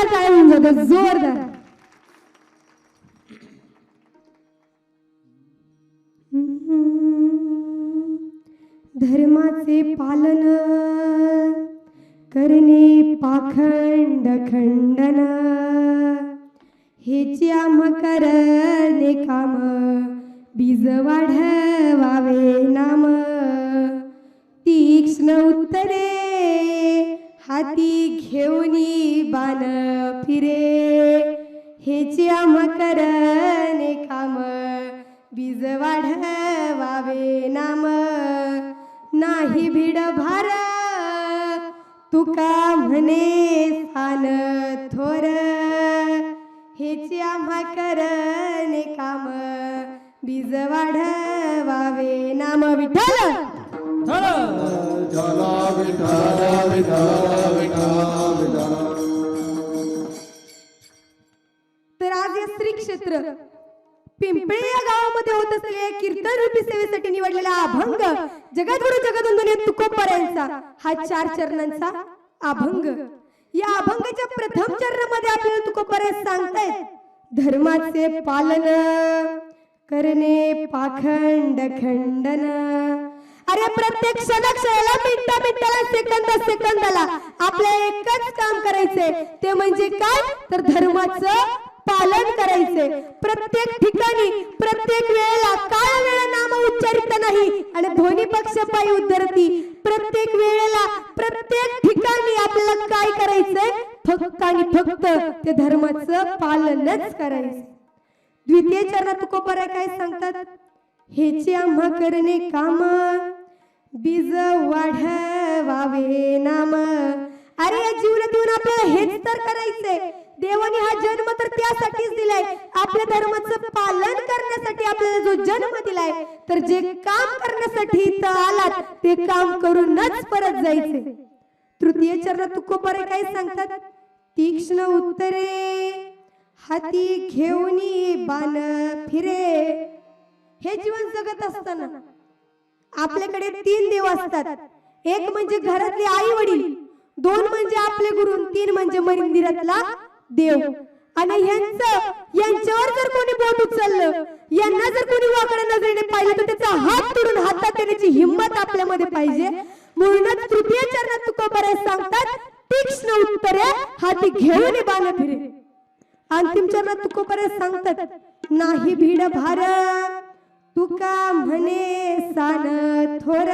जोरदार काय होऊन जातं जोरदार. धर्माचे पालन करणे पाखंड खंडन हेची आम्हा करणे काम बीज वाढवावे नाम. तीक्ष्ण उत्तरे हाती घेऊनी बाण फिरे हेची आम्हा करणे काम बीज वाढवावे नाम. नाही भीड भार तुका म्हणे स्थान थोर हेची आम्हा करणे काम बीज वाढवावे नाम. विठ्ठल तर आज या श्री क्षेत्र पिंपळे या गावामध्ये होत असलेल्या कीर्तन रूपी सेवेसाठी निवडलेला अभंग जगद्गुरु जगदवंदनीय तुकोबार यांचा हा 4 चरणांचा अभंग. या अभंगाच्या प्रथम चरणामध्ये आपल्याला तुकोबार सांगतायत धर्माचे पालन करणे पाखंड खंडन. अरे प्रत्येक क्षणाला मिनिटाला सेकंदाला आपल्या एकच काम करायचंय ते म्हणजे काय तर धर्माचं पालन करायचे. प्रत्येक ठिकाणी प्रत्येक वेळेला काळ वेळा नाम उच्चारित नाही आणि ध्वनी पक्षपायी उद्धरती. प्रत्येक वेळेला प्रत्येक ठिकाणी आपल्याला काय करायचंय फक्त आणि फक्त ते धर्माचं पालनच करायचं. द्वितीय चरणात तुकोबार काय सांगतात हेचे आम्हा करणे काम बीज वाढवावे नाम. अरे या जीवनात येऊन आपल्याला हेच तर करायचंय. देवाने हा जन्म तर त्यासाठीच दिलाय आपल्या धर्माचं पालन करण्यासाठी आपल्याला जो जन्म दिलाय. तर जे काम करण्यासाठी इथं आलात ते काम करूनच परत जायचे. तृतीय चरणात तुकोबार काय सांगतात तीक्ष्ण उत्तरे हाती घेऊनी बाण फिरे. हे जीवन जगत असताना आपल्याकडे 3 देव असतात. एक म्हणजे घरातले आई वडील, 2 म्हणजे आपले गुरु, 3 म्हणजे मंदिरातला देव. आणि यांच्यावर जर कोणी बोट उचललं यांना जर कोणी वाकड्या नजरेने पाहिलं तर त्याचा हात तोडून हातात देण्याची हिंमत आपल्यामध्ये पाहिजे. म्हणूनच तृतीय चरणात तुकोबार सांगतात तीक्ष्ण उत्तरे हाती घेऊन बाण फिरे. अंतिम चरणात तुकोबार सांगतात नाही भीड भार तुका म्हणे सान थोर.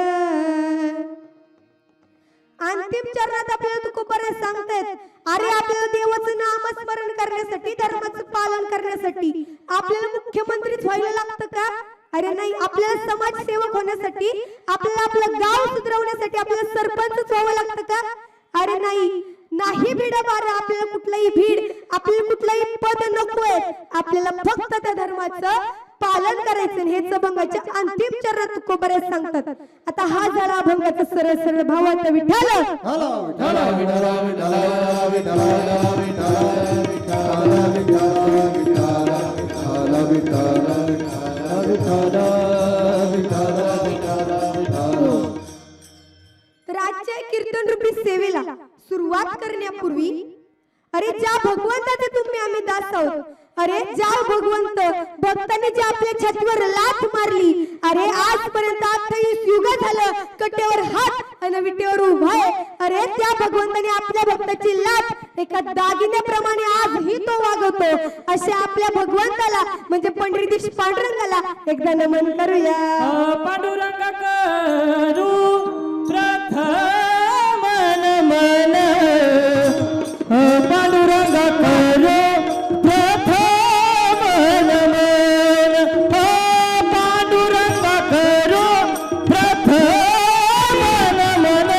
अंतिम चरणात आपल्याला तुकोबार सांगतायत अरे आपल्याला देवाचं नामस्मरण करण्यासाठी धर्माचं पालन करण्यासाठी आपल्याला मुख्यमंत्रीच व्हायला लागतं का. अरे नाही. आपल्याला समाजसेवक होण्यासाठी आपल्याला आपलं गाव सुधारवण्यासाठी आपल्याला सरपंच व्हावं लागतं का. अरे नाही. नाही भीड भार आपल्याला कुठलाही भीड आपल्याला कुठलाही पद नकोय. आपल्याला फक्त त्या धर्माचं पालन करायचं. हेच अभंगाच्या अंतिम चरणात तुकोबार सांगतात. आता हा झाला अभंगाचा सरळ सरळ भावाचा विठ्ठल. तर आजच्या कीर्तन रूपी सेवेला सुरुवात करण्यापूर्वी अरे ज्या भगवंताचे तुम्ही आम्ही दास आहोत. अरे ज्या भगवंत भक्तांनी जे आपल्या छातीवर लाथ मारली. अरे आजपर्यंत 28 युग झालं कट्यावर हात आणि विटेवर उभा आहे. अरे त्या भगवंताने आपल्या भक्ताची लाथ एका दागिन्याप्रमाणे आजही तो वागवतो. अशा आपल्या भगवंताला म्हणजे पंढरीदीश पांडुरंगाला एकदा नमन करूया. पांडुरंग करू प्रथम नमन. पांडुरंग करू प्रथम नमन. पांडुरंग करू प्रथम नमन.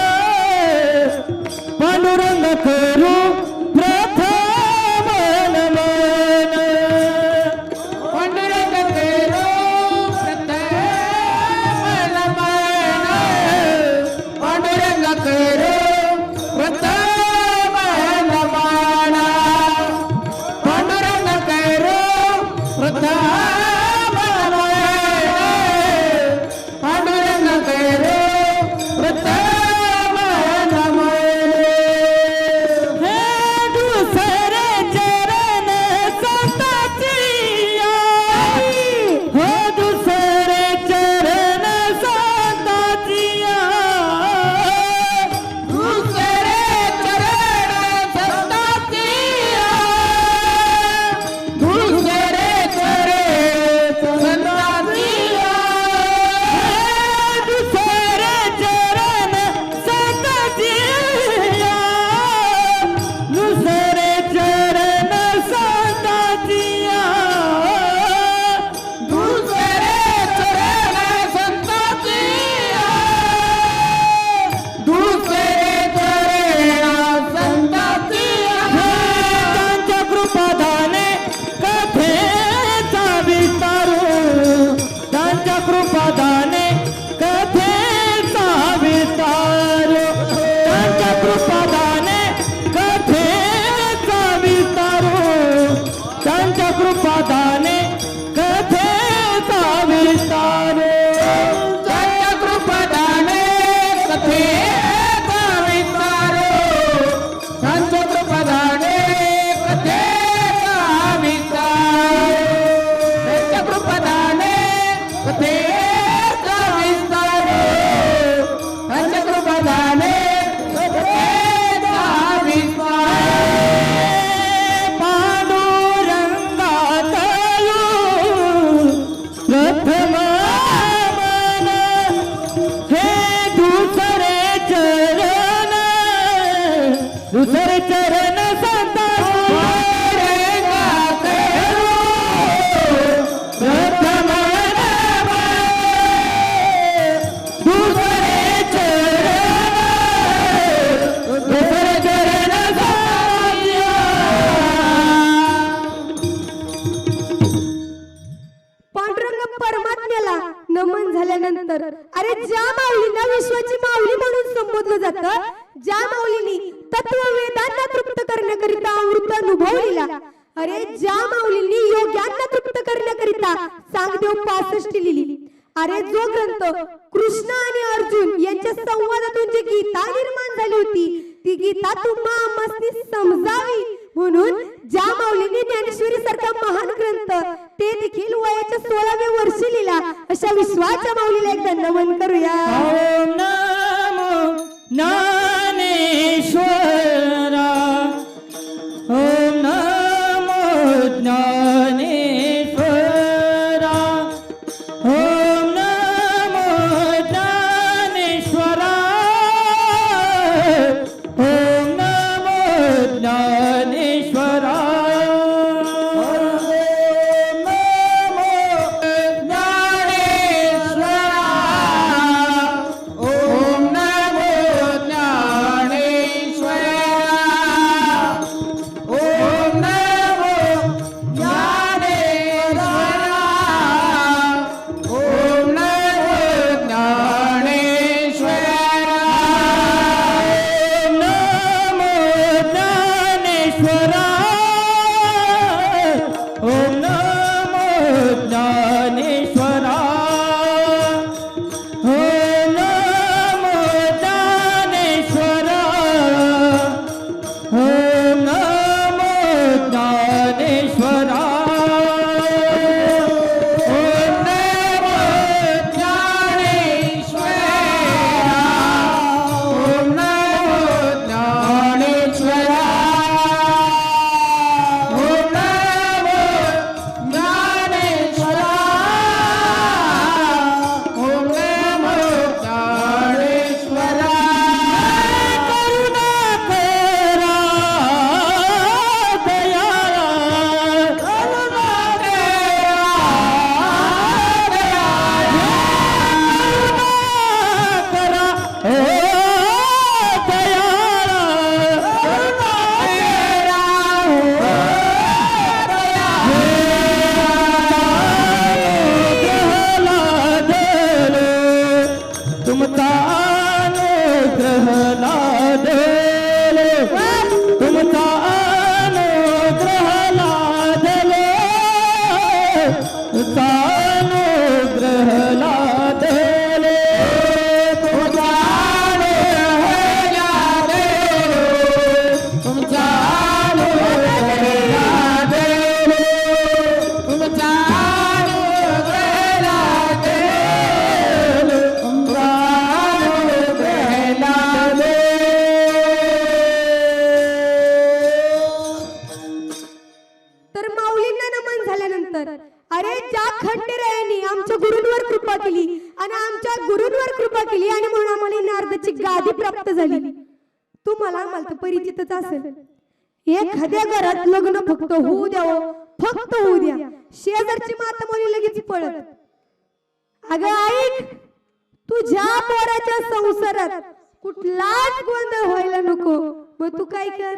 पांडुरंग करू प्रथम नमन. पांडुरंग करू प्रथम नमन. पांडुरंग करू प्रथम नमन. पांडुरंग करू प्रथम नमन. पांडुरंग करू प्रथम नमन. हे दुसरे चरण संता पांडुरंगा करो प्रथम दुसरे चरण साध्या. पांडुरंग परमात्म्याला नमन झाल्यानंतर अरे ज्या माऊलींना विश्वाची माऊली म्हणून संबोधलं जातं, ज्या माऊलींनी तत्व वेदांना तृप्त करण्याकरिता अमृत अनुभवलेला, अरे ज्या माऊलींनी योग्यांना तृप्त करण्याकरिता सांगदेव 65 लिहिली, अरे जो ग्रंथ कृष्ण आणि अर्जुन यांच्या संवादातून जी गीता निर्माण झाली होती, ती गीता तुम्हा आम्हासनी समजावी म्हणून ज्या माऊलींनी ज्ञानेश्वरी सारखा महान ग्रंथ ते देखील वयाच्या 16व्या वर्षी लिहिला, अशा विश्वाच्या माऊलीला एकदा नमन करूया. ओम नमो ज्ञानेश्वरा. ओम नमो ज्ञानेश्वरा. ओम नमो ज्ञानेश्वरा. ओम नमो ज्ञानेश्वरा. अरे ज्या खंडेरायांनी आमच्या गुरूंवर कृपा केली आणि आमच्या गुरूंवर कृपा केली आणि म्हणून आम्हाला नारदाची गादी प्राप्त झाली. तुम्हाला आम्हाला तर परिचितच असेल. एखाद्या घरात लग्न फक्त होऊ द्यावं, फक्त होऊ द्या, शेजारची माता मुली लगेच पळत. अगं ऐक, तुझ्या पोराच्या संसारात कुठलाच गोंधळ व्हायला नको. मग तू काय कर,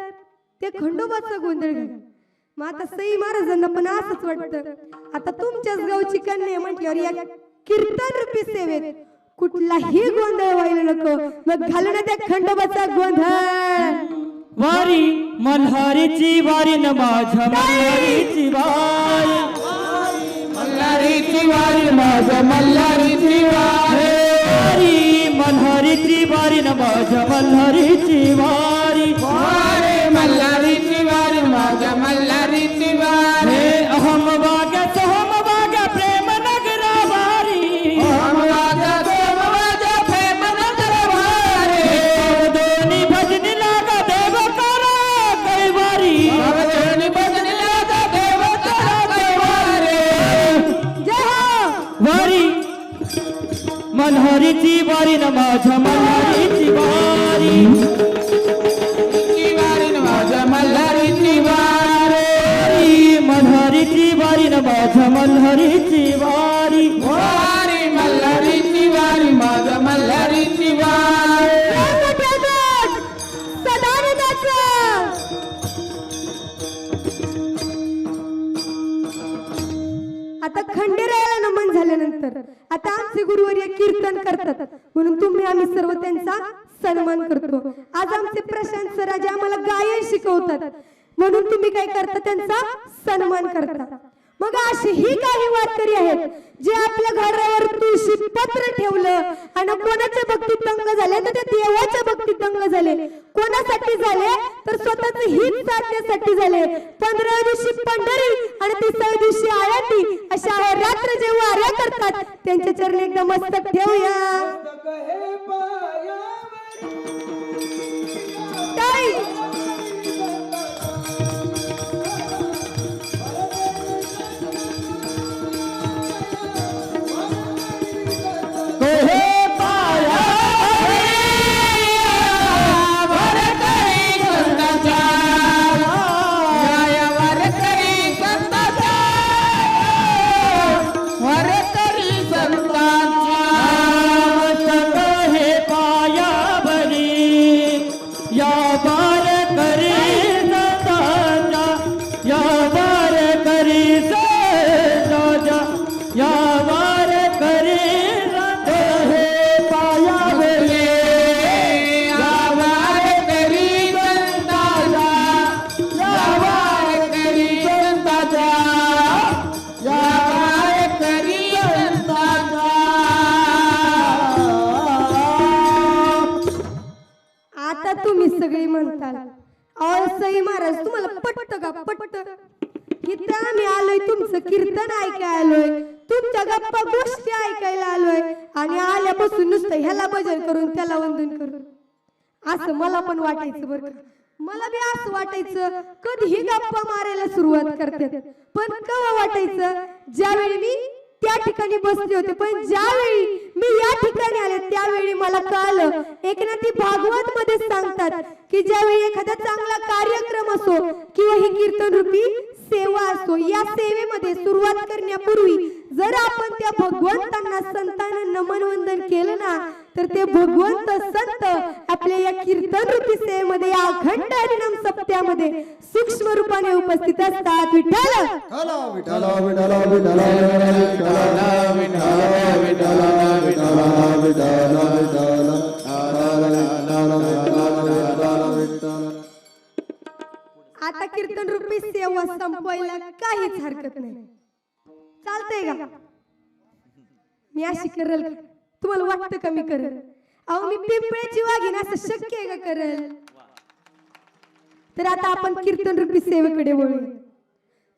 ते खंडोबाचा गोंधळ घाल. मग आता सई महाराजांना पण असंच वाटतं, आता तुमच्याच गावची कन्या म्हटल्यावर या कीर्तन रूपी सेवेत कुठलाही गोंधळ व्हायला नको. मग घालू ना त्या खंडोबाचा गोंधळ. वारी मल्हारीची वारी न माझ्या मल्हारीची वारी, मल्हारीची वारी माझ्या मल्हारीची वारी, मल्हारीची वारी न माझ्या मल्हारीची वारी, मल्हारीची वारी माझ्या मल्हारीची वारी. अहम वाग्या सोहम वाग्या प्रेम नगरा वारी, अहम वाग्या सोहम वाग्या प्रेम नगरा वारी. दोन्ही भजनी लागा देव करा कैवारी, दोन्ही भजनी लागा देव करा कैवारी. जय हो. वारी मल्हारीची वारी न माझ्या मल्हारीची वारी, तर आता आमचे गुरुवर्य कीर्तन करतात म्हणून तुम्ही आम्ही सर्व त्यांचा सन्मान करतो. आज आमचे प्रशांत सर आज आम्हाला गायन शिकवतात म्हणून तुम्ही काय करता त्यांचा सन्मान करता. मग अशी ही काही वारकरी आहेत जे आपल्या घरावर तुळशी पत्र ठेवलं आणि कोणाच्या भक्तीत दंग झाले तर ते देवाच्या भक्तीत दंग झाले. कोणासाठी झाले तर स्वतःच हित साधण्यासाठी झाले. 15व्या दिवशी पंढरी आणि 30व्या दिवशी आळंदी अशा रात्र जे वाऱ्या करतात त्यांच्या चरणी एकदा मस्तक ठेवूया. ताई तुम्ही सगळे म्हणताल अहो सई महाराज तुम्हाला पटत का पटत इथं आम्ही आलोय तुमचं कीर्तन ऐकायला आलोय तुमच्या गप्पा गोष्टी ऐकायला आलोय आणि आल्यापासून नुसतं ह्याला भजन करून त्याला वंदन करून असं मला पण वाटायचं बरं का. मला बी असं वाटायचं कधीही गप्पा मारायला सुरुवात करतात पण केव्हा वाटायचं ज्यावेळी मी त्या ठिकाणी बसले होते पण ज्यावेळी मी या ठिकाणी आले त्यावेळी मला कळलं एकनाथी भागवत मध्ये सांगतात की ज्यावेळी एखादा चांगला कार्यक्रम असो किंवा ही कीर्तन रूपी सेवा असो या सेवेमध्ये सुरुवात करण्यापूर्वी जर आपण त्या भगवंतांना संतांना नमन वंदन केलं ना तर ते भगवंत संत आपल्या या कीर्तन रूपी सेवेमध्ये अखंड हरिनाम सप्त्यामध्ये सूक्ष्म रूपाने उपस्थित असतात. विठ्ठल विठ्ठल विठ्ठल विठ्ठल आता कीर्तन रूपी सेवा संपवायला काहीच हरकत नाही. चालतंय का मी अशी करेल तुम्हाला वाटतं का मी करेल अहो मी पिंपळ्याची वाघीण असं शक्य आहे का करेल. तर आता आपण कीर्तन रूपी सेवेकडे वळूया.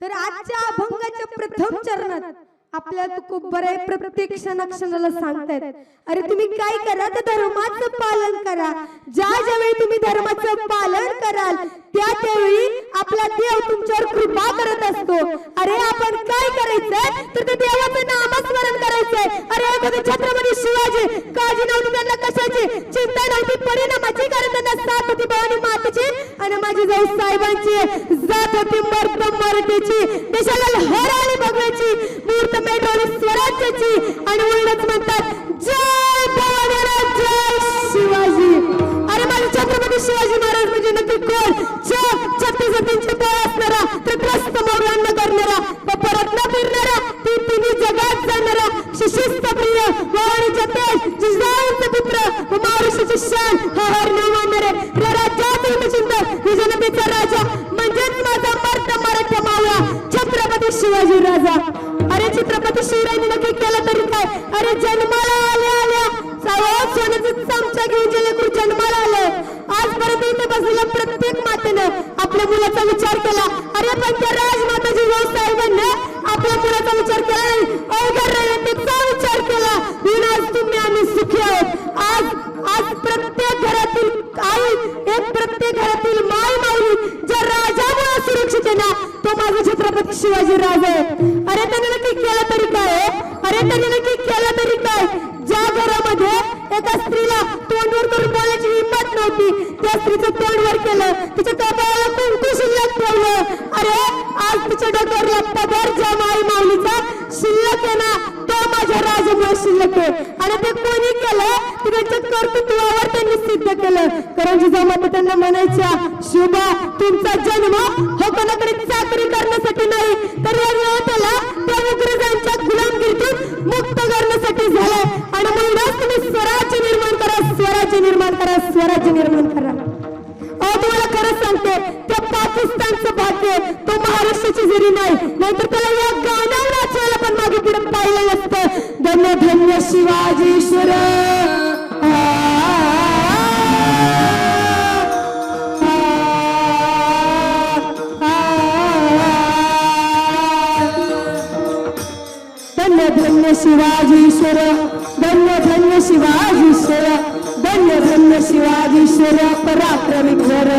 तर आजच्या अभंगाच्या प्रथम चरणात आपल्याला तुकोबर आहे प्रत्येक क्षणाला सांगतायत अरे तुम्ही काय करा तर धर्माचं पालन करा. ज्या ज्यावेळी तुम्ही धर्माचं पालन कराल त्यावेळी आपला देव तुमच्यावर कृपा करत असतो. अरे आपण काय करायचंय तर ते देवाचं नामस्मरण करायचंय. अरे एखादे छत्रपती शिवाजी काळजी नव्हती त्यांना कशाची चिंता नव्हती परिणामाची कारण त्यांना साथ होती भवानी मातेची आणि माझी जाऊ साहेबांची जात होती मराठीची देशाला लहर आली बघायची मूर्त मेढवली स्वराज्याची आणि उलटच म्हणतात जय भवानी जय शिवाजी. अरे माझे छत्रपती शिवाजी महाराज म्हणजे नक्की कोण छत्तीसतींचे बळ असणारा त्रस्त मोगलांना करणारा परत न फिरणारा तिन्ही जगात जाणारा शिस्त प्रिय भवानीच्या तेज जिजाऊंचे पुत्र व महाराष्ट्राची शान हा हर न मानणारे राज्याचे हितचिंतक जनतेचा राजा म्हणजेच माझा मर्द मराठा मावळा छत्रपती शिवाजी राजा. अरे छत्रपती शिवरायांनी नक्की केलं तरी काय अरे जन्माला आल्या सोन्याचं चमचा घेऊन जे लेकरू जन्माला आलं आजपर्यंत इथे बसलेल्या प्रत्येक मातेनं आपल्या मुलाचा विचार केला. अरे पण त्या राजमाताजी साहेबांना आपल्या मुलाचा विचार केला नाही अवघड रणनीतीचा विचार केला म्हणून आज तुम्ही आम्ही सुखी आहोत. आज प्रत्येक घरातील आई एक प्रत्येक घरातील माय माऊली ज्या राजामुळे सुरक्षित आहे ना तो माझा छत्रपती शिवाजी राजा आहे. अरे त्याने नक्की केलं तरी काय अरे त्याने नक्की केलं तरी काय ज्या घरामध्ये एका स्त्रीला तोंडवर करून बोलायची हिंमत नव्हती त्या स्त्रीचं तोंडवर केलं तिच्या कपाळाला कुंकू शिल्लक ठेवलं. अरे आज तिच्या डोक्यावरला पदर ज्या माई माऊलीचा शिल्लक आहे ना तो माझ्या राजामुळे शिल्लक आहे. आणि ते कोणी केलं त्यांच्या कर्तृत्वावर त्यांनी सिद्ध केलं. कारण जिजामाता त्यांना म्हणायच्या शुभा तुमचा जन्म हो कोणाकडे चाकरी करण्यासाठी नाही तर या त्याला त्या इंग्रजांच्या गुलामगिरीतून मुक्त करण्यासाठी सांगते त्या पाकिस्तानचं भाग्य तो महाराष्ट्राची जरी नाही नाहीतर त्याला या गाण्यावर नाचवायला पण मागे पुढे पाहिलं नसतं. धन्य धन्य शिवाजीश्वर धन्य धन्य शिवाजीश्वर धन्य धन्य शिवाजीश्वर धन्य धन्य शिवाजीश्वर पराक्रमी घर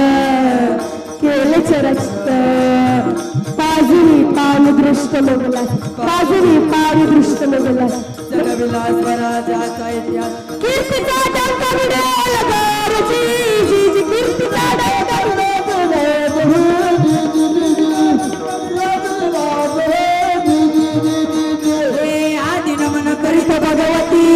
केले चरस्त पाजुरी पाणी दृष्ट मोगला पाजुरी पाणी दृष्ट मोगला जगविलास स्वराजाचा इतिहास कीर्तीचा डंका मिळेल गरजी जी जी कीर्तीचा डंका आदि नमन करीत भगवती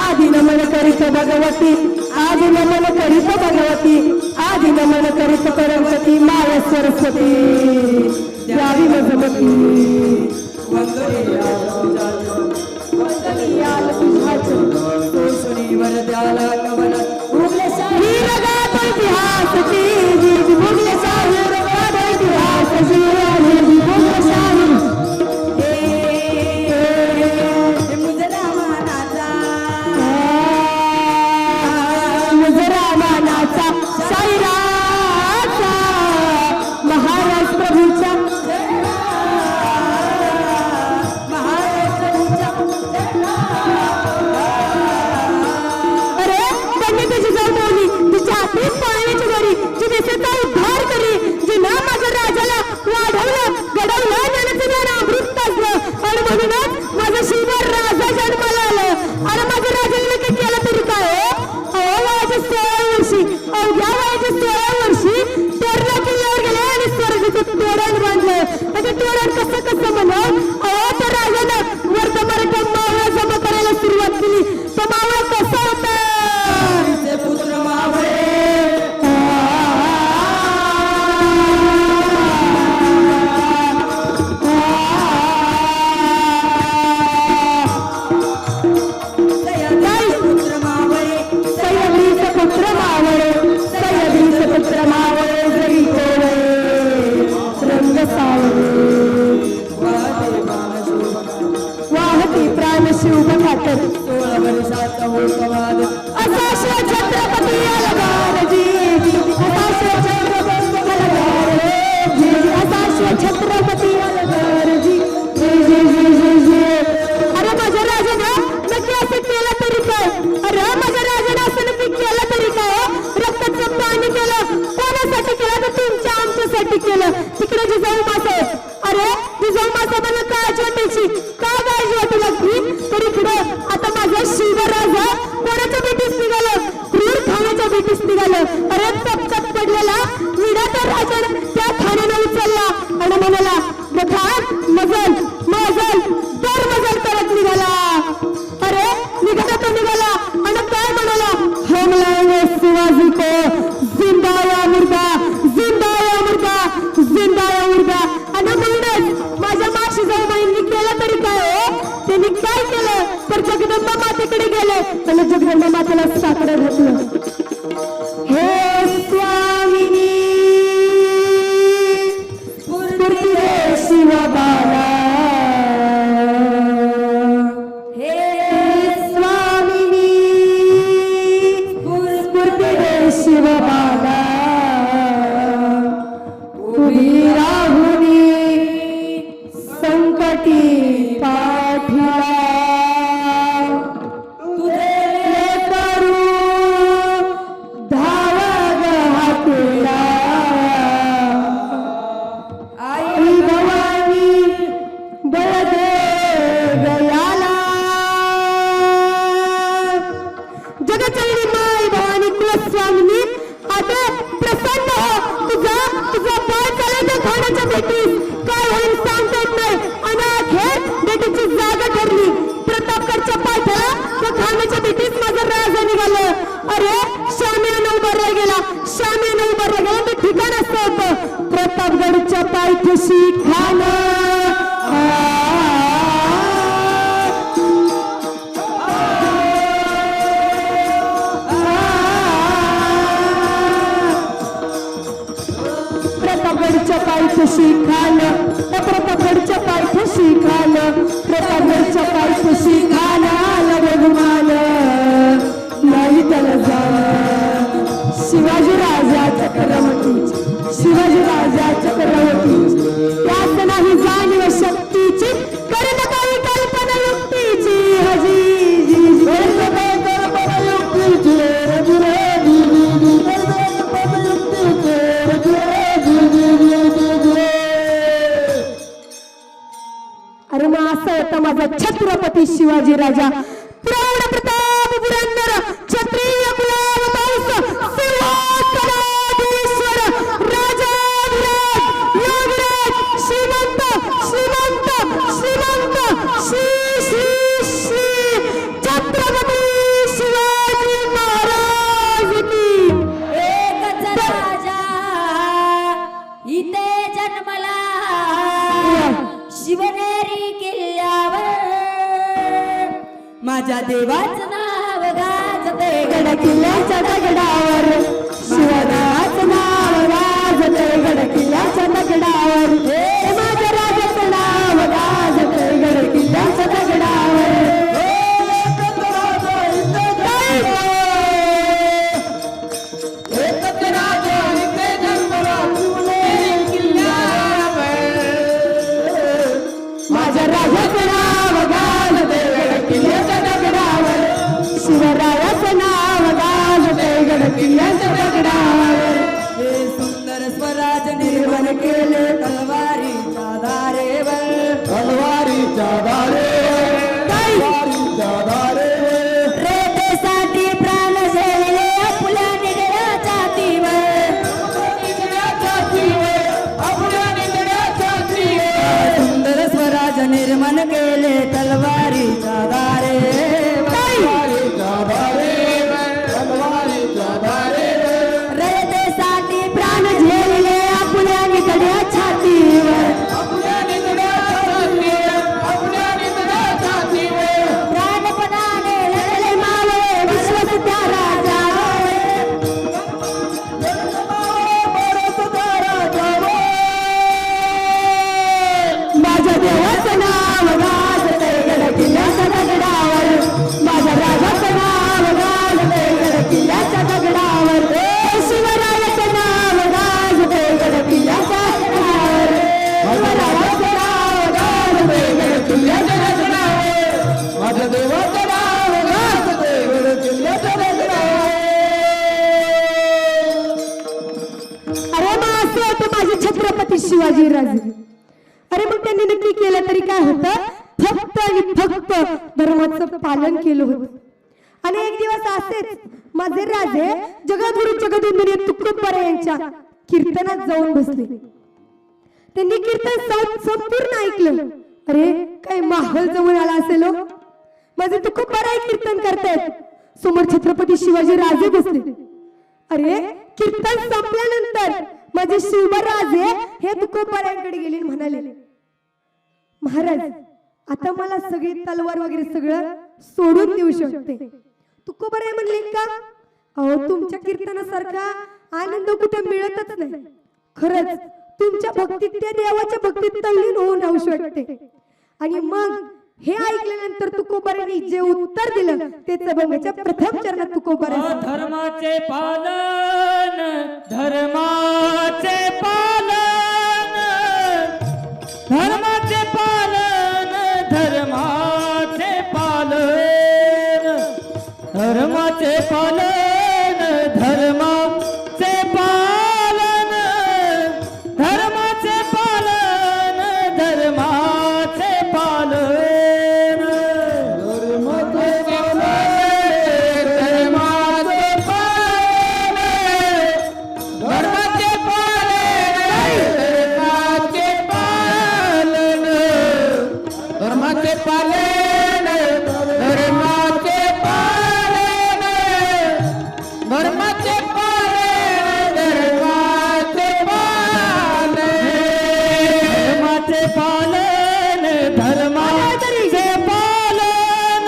आदि नमन करीत भगवती आदि नमन करीत भगवती आदि नमन करीत परमवती माया सरस्वती द्यावी मजमती वंदनीयाल तुझ्याचं सोशनीवर द्याला कमल ही रगात इतिहास ती जी जी भोगले शाही रगात इतिहास जी जी जी भोगले शाही मुजरामानाचा शाहिराचा महाराज प्रभूचा अरे त्यांनी त्याची जवळवली तिच्या हाती पाळण्याची गरी जी देशाचा उद्धार करी जी ना माझ्या राजाला वाढवलं घडवलं ज्ञानाचं ज्ञान अमृत पाजलं आणि म्हणूनच माझा शिवभर राजा जन्माला आलं. अरे माझ्या राजाने नक्की केलं तरी काय वयाच्या 16 वर्षी अवघ्या वयाच्या 16 वर्षी तोरणा किल्ल्यावर गेले आणि स्वर्गाचं तोरण बांधलं. आणि तोरण कसं म्हणून त्या राजानं वर्धमार्ग मावळा जमा करायला सुरुवात केली. तो मावळा कसा होता पुत्र मावळे पुत्र मावळे सह्याद्रीचे पुत्र मावळे सह्याद्रीचे पुत्र मावळे जरी कोवळे रंग सावळे वाहती प्राण शिव खातर 16 वर्षाचा होकवाद असा शिव छत्रपती अलगारजी असा शिव छत्रपती अलगारजी असा शिव छत्रपती अलगारजी अरे माझ्या राजानं नक्की असं केलं तरी काय अरे माझ्या राजानं असं नक्की केलं तरी काय रक्ताचं पाणी केलं कोणासाठी केलं तर तुमच्या आमच्यासाठी केलं. तिकडे जिजाऊ मासे अरे जिजाऊ मासाबांना काळजी वाटायची का काळजी वाटू लागली तर इकडं आता माझा शिवराजा कोणाच्या भेटीस निघालं क्रूर खाण्याच्या भेटीस निघालं. अरे तपतप पडलेला विडा त्या राजानं त्या ठाण्यानं उचलला आणि म्हणाला बखान मजल मजल दर मजल करत निघाला. अरे निघाला तो निघाला आणि काय म्हणाला हम लाएंगे शिवाजी को जिंदा या मुर्दा जिंदा या मुर्दा जिंदा या मुर्दा. आणि म्हणूनच माझ्या माशी जाऊबाईंनी केलं तरी काय हो त्यांनी काय केलं तर जगदंबा मातेकडे गेले आणि जगदंबा मातेला साकडं घातलं. हे स्वामिनी स्फूर्ती दे शिवबाला हे स्वामिनी स्फूर्ती दे शिवबाला उभी राहुनी संकटी पाठीला तुझे करू धावग हातेला आई भवानी बळ दे गयाला जगचरणी माई भवानी कुलस्वामिनी आता प्रसन्न हो तुझा पाय चालायचा खाण्याच्या भेटीस काय होईल सांगता येत नाही. आणि अखेर भेटीची जागा ठरली. प्रतापगडच्या पायथ्याला त्या खाण्याच्या भेटीस माझं राजा निघालं. अरे शामियानं उभारला गेला शामियानं उभारला गेला ते ठिकाण असं होतं प्रतापगडच्या पायथ्याशी खाणं पायथ्याशी खान त्या प्रतापगडच्या पायथ्याशी खान प्रतापगडच्या पायथ्याशी खान आला बघुमान नाही त्याला जाण शिवाजी राजा चक्रवर्तीची शिवाजी राजा चक्रवर्तीची यात नाही जाणीव शक्तीची करण काही कल्पना युक्तीची हजी जी जी कल्पना युक्तीचे रजुरे जी जी जी कल्पना युक्तीचे रजुरे जी जी जी जी. अरे मग असं होतं माझा छत्रपती शिवाजी राजा प्रौढ प्रताप पुरंदर क्षत्रिय कुलावतांस सिंहासनाधीश्वर राजाधिराज योगीराज श्रीमंत श्रीमंत श्रीमंत श्री श्री श्री छत्रपती शिवाजी महाराज की एकच राजा इथे जन्मला शिवनेरी किल्ल्यावर माझ्या देवाचं नाव गाजते गड किल्ल्याच्या दगडावर शिवरायाचं नाव गाजते गड किल्ल्याच्या दगडावर हे माझ्या राजाचं नाव गाजते गड किल्ल्याच्या दगडावर एकच राजा इथे जन्मला शिवनेरी किल्ल्यावर. माझ्या राजाचं नाव गाजते गड किल्ल्याच्या दगडावर शिवरायाचं नाव गाजते गड किल्ल्याच्या दगडावर हे सुंदर स्वराज निर्माण केले तलवारीच्या धारेवर. तलवारीच्या धारेवर तलवारीच्या धारेवर रेतेसाठी प्राण झेलले आपल्या निगड्या छातीवर सुंदर स्वराज निर्माण केले तलवारीच्या धारेवर. तलवारीच्या धारेवर तलवारीच्या धारेवर रेतेसाठी प्राण झेलले आपल्या निकड्या छातीवर प्राणपणाने लढले मावळे विश्वास त्या राजावर माझ्या देवाचं नाव गाजते गड किल्ल्याच्या दगडावर माझ्या राजाचं नाव गाजते गड किल्ल्याच्या दगडावर शिवरायाचं नाव गाजते गड किल्ल्याच्या दगडावर शिवरायाचं नाव गाजते गड किल्ल्याच्या दगडावर माझ्या देवाचं नाव गाजते गड किल्ल्याच्या दगडावर. अरे मग असं होतं माझे छत्रपती शिवाजी राजे अरे मग त्यांनी नक्की केलं तरी काय होतं फक्त आणि फक्त धर्माचं पालन केलं होतं आणि एक दिवस असेच माझे राजे जगद्गुरु जगदुंदरी तुकोबरा यांच्या कीर्तनात जाऊन बसले त्यांनी कीर्तन संपूर्ण ऐकलं अरे काय माहोल जवळ आला असेल हो. माझे तुकोबरा कीर्तन करतायत समोर छत्रपती शिवाजी राजे बसले अरे कीर्तन संपल्यानंतर माझे शिवराजे हे तुकोबऱ्यांकडे गेले आणि म्हणाले महाराज आता मला सगळी तलवार वगैरे सगळं सोडून देऊ शकते तुकोबराय म्हणले का अहो तुमच्या कीर्तनासारखा आनंद कुठे मिळतच नाही खरंच तुमच्या भक्तीत त्या देवाच्या भक्तीत तल्लीन होऊन राहू शकते आणि मग हे ऐकल्यानंतर तुकोबरांनी जे उत्तर दिलं तेच बघायच्या प्रथम चरणात तुकोबरा धर्माचे पालन धर्माचे पालन धर्माचे पालन धर्माचे पालन धर्माचे पालन धर्माचे पालन धर्माचे पालन धर्माचे पालन धर्माचे पालन धर्माचे पालन धर्माचे पालन धर्माचे पालन धर्माचे पालन धर्माचे पालन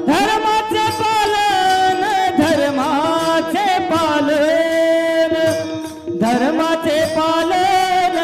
धर्माचे पालन धर्माचे पालन धर्माचे पालन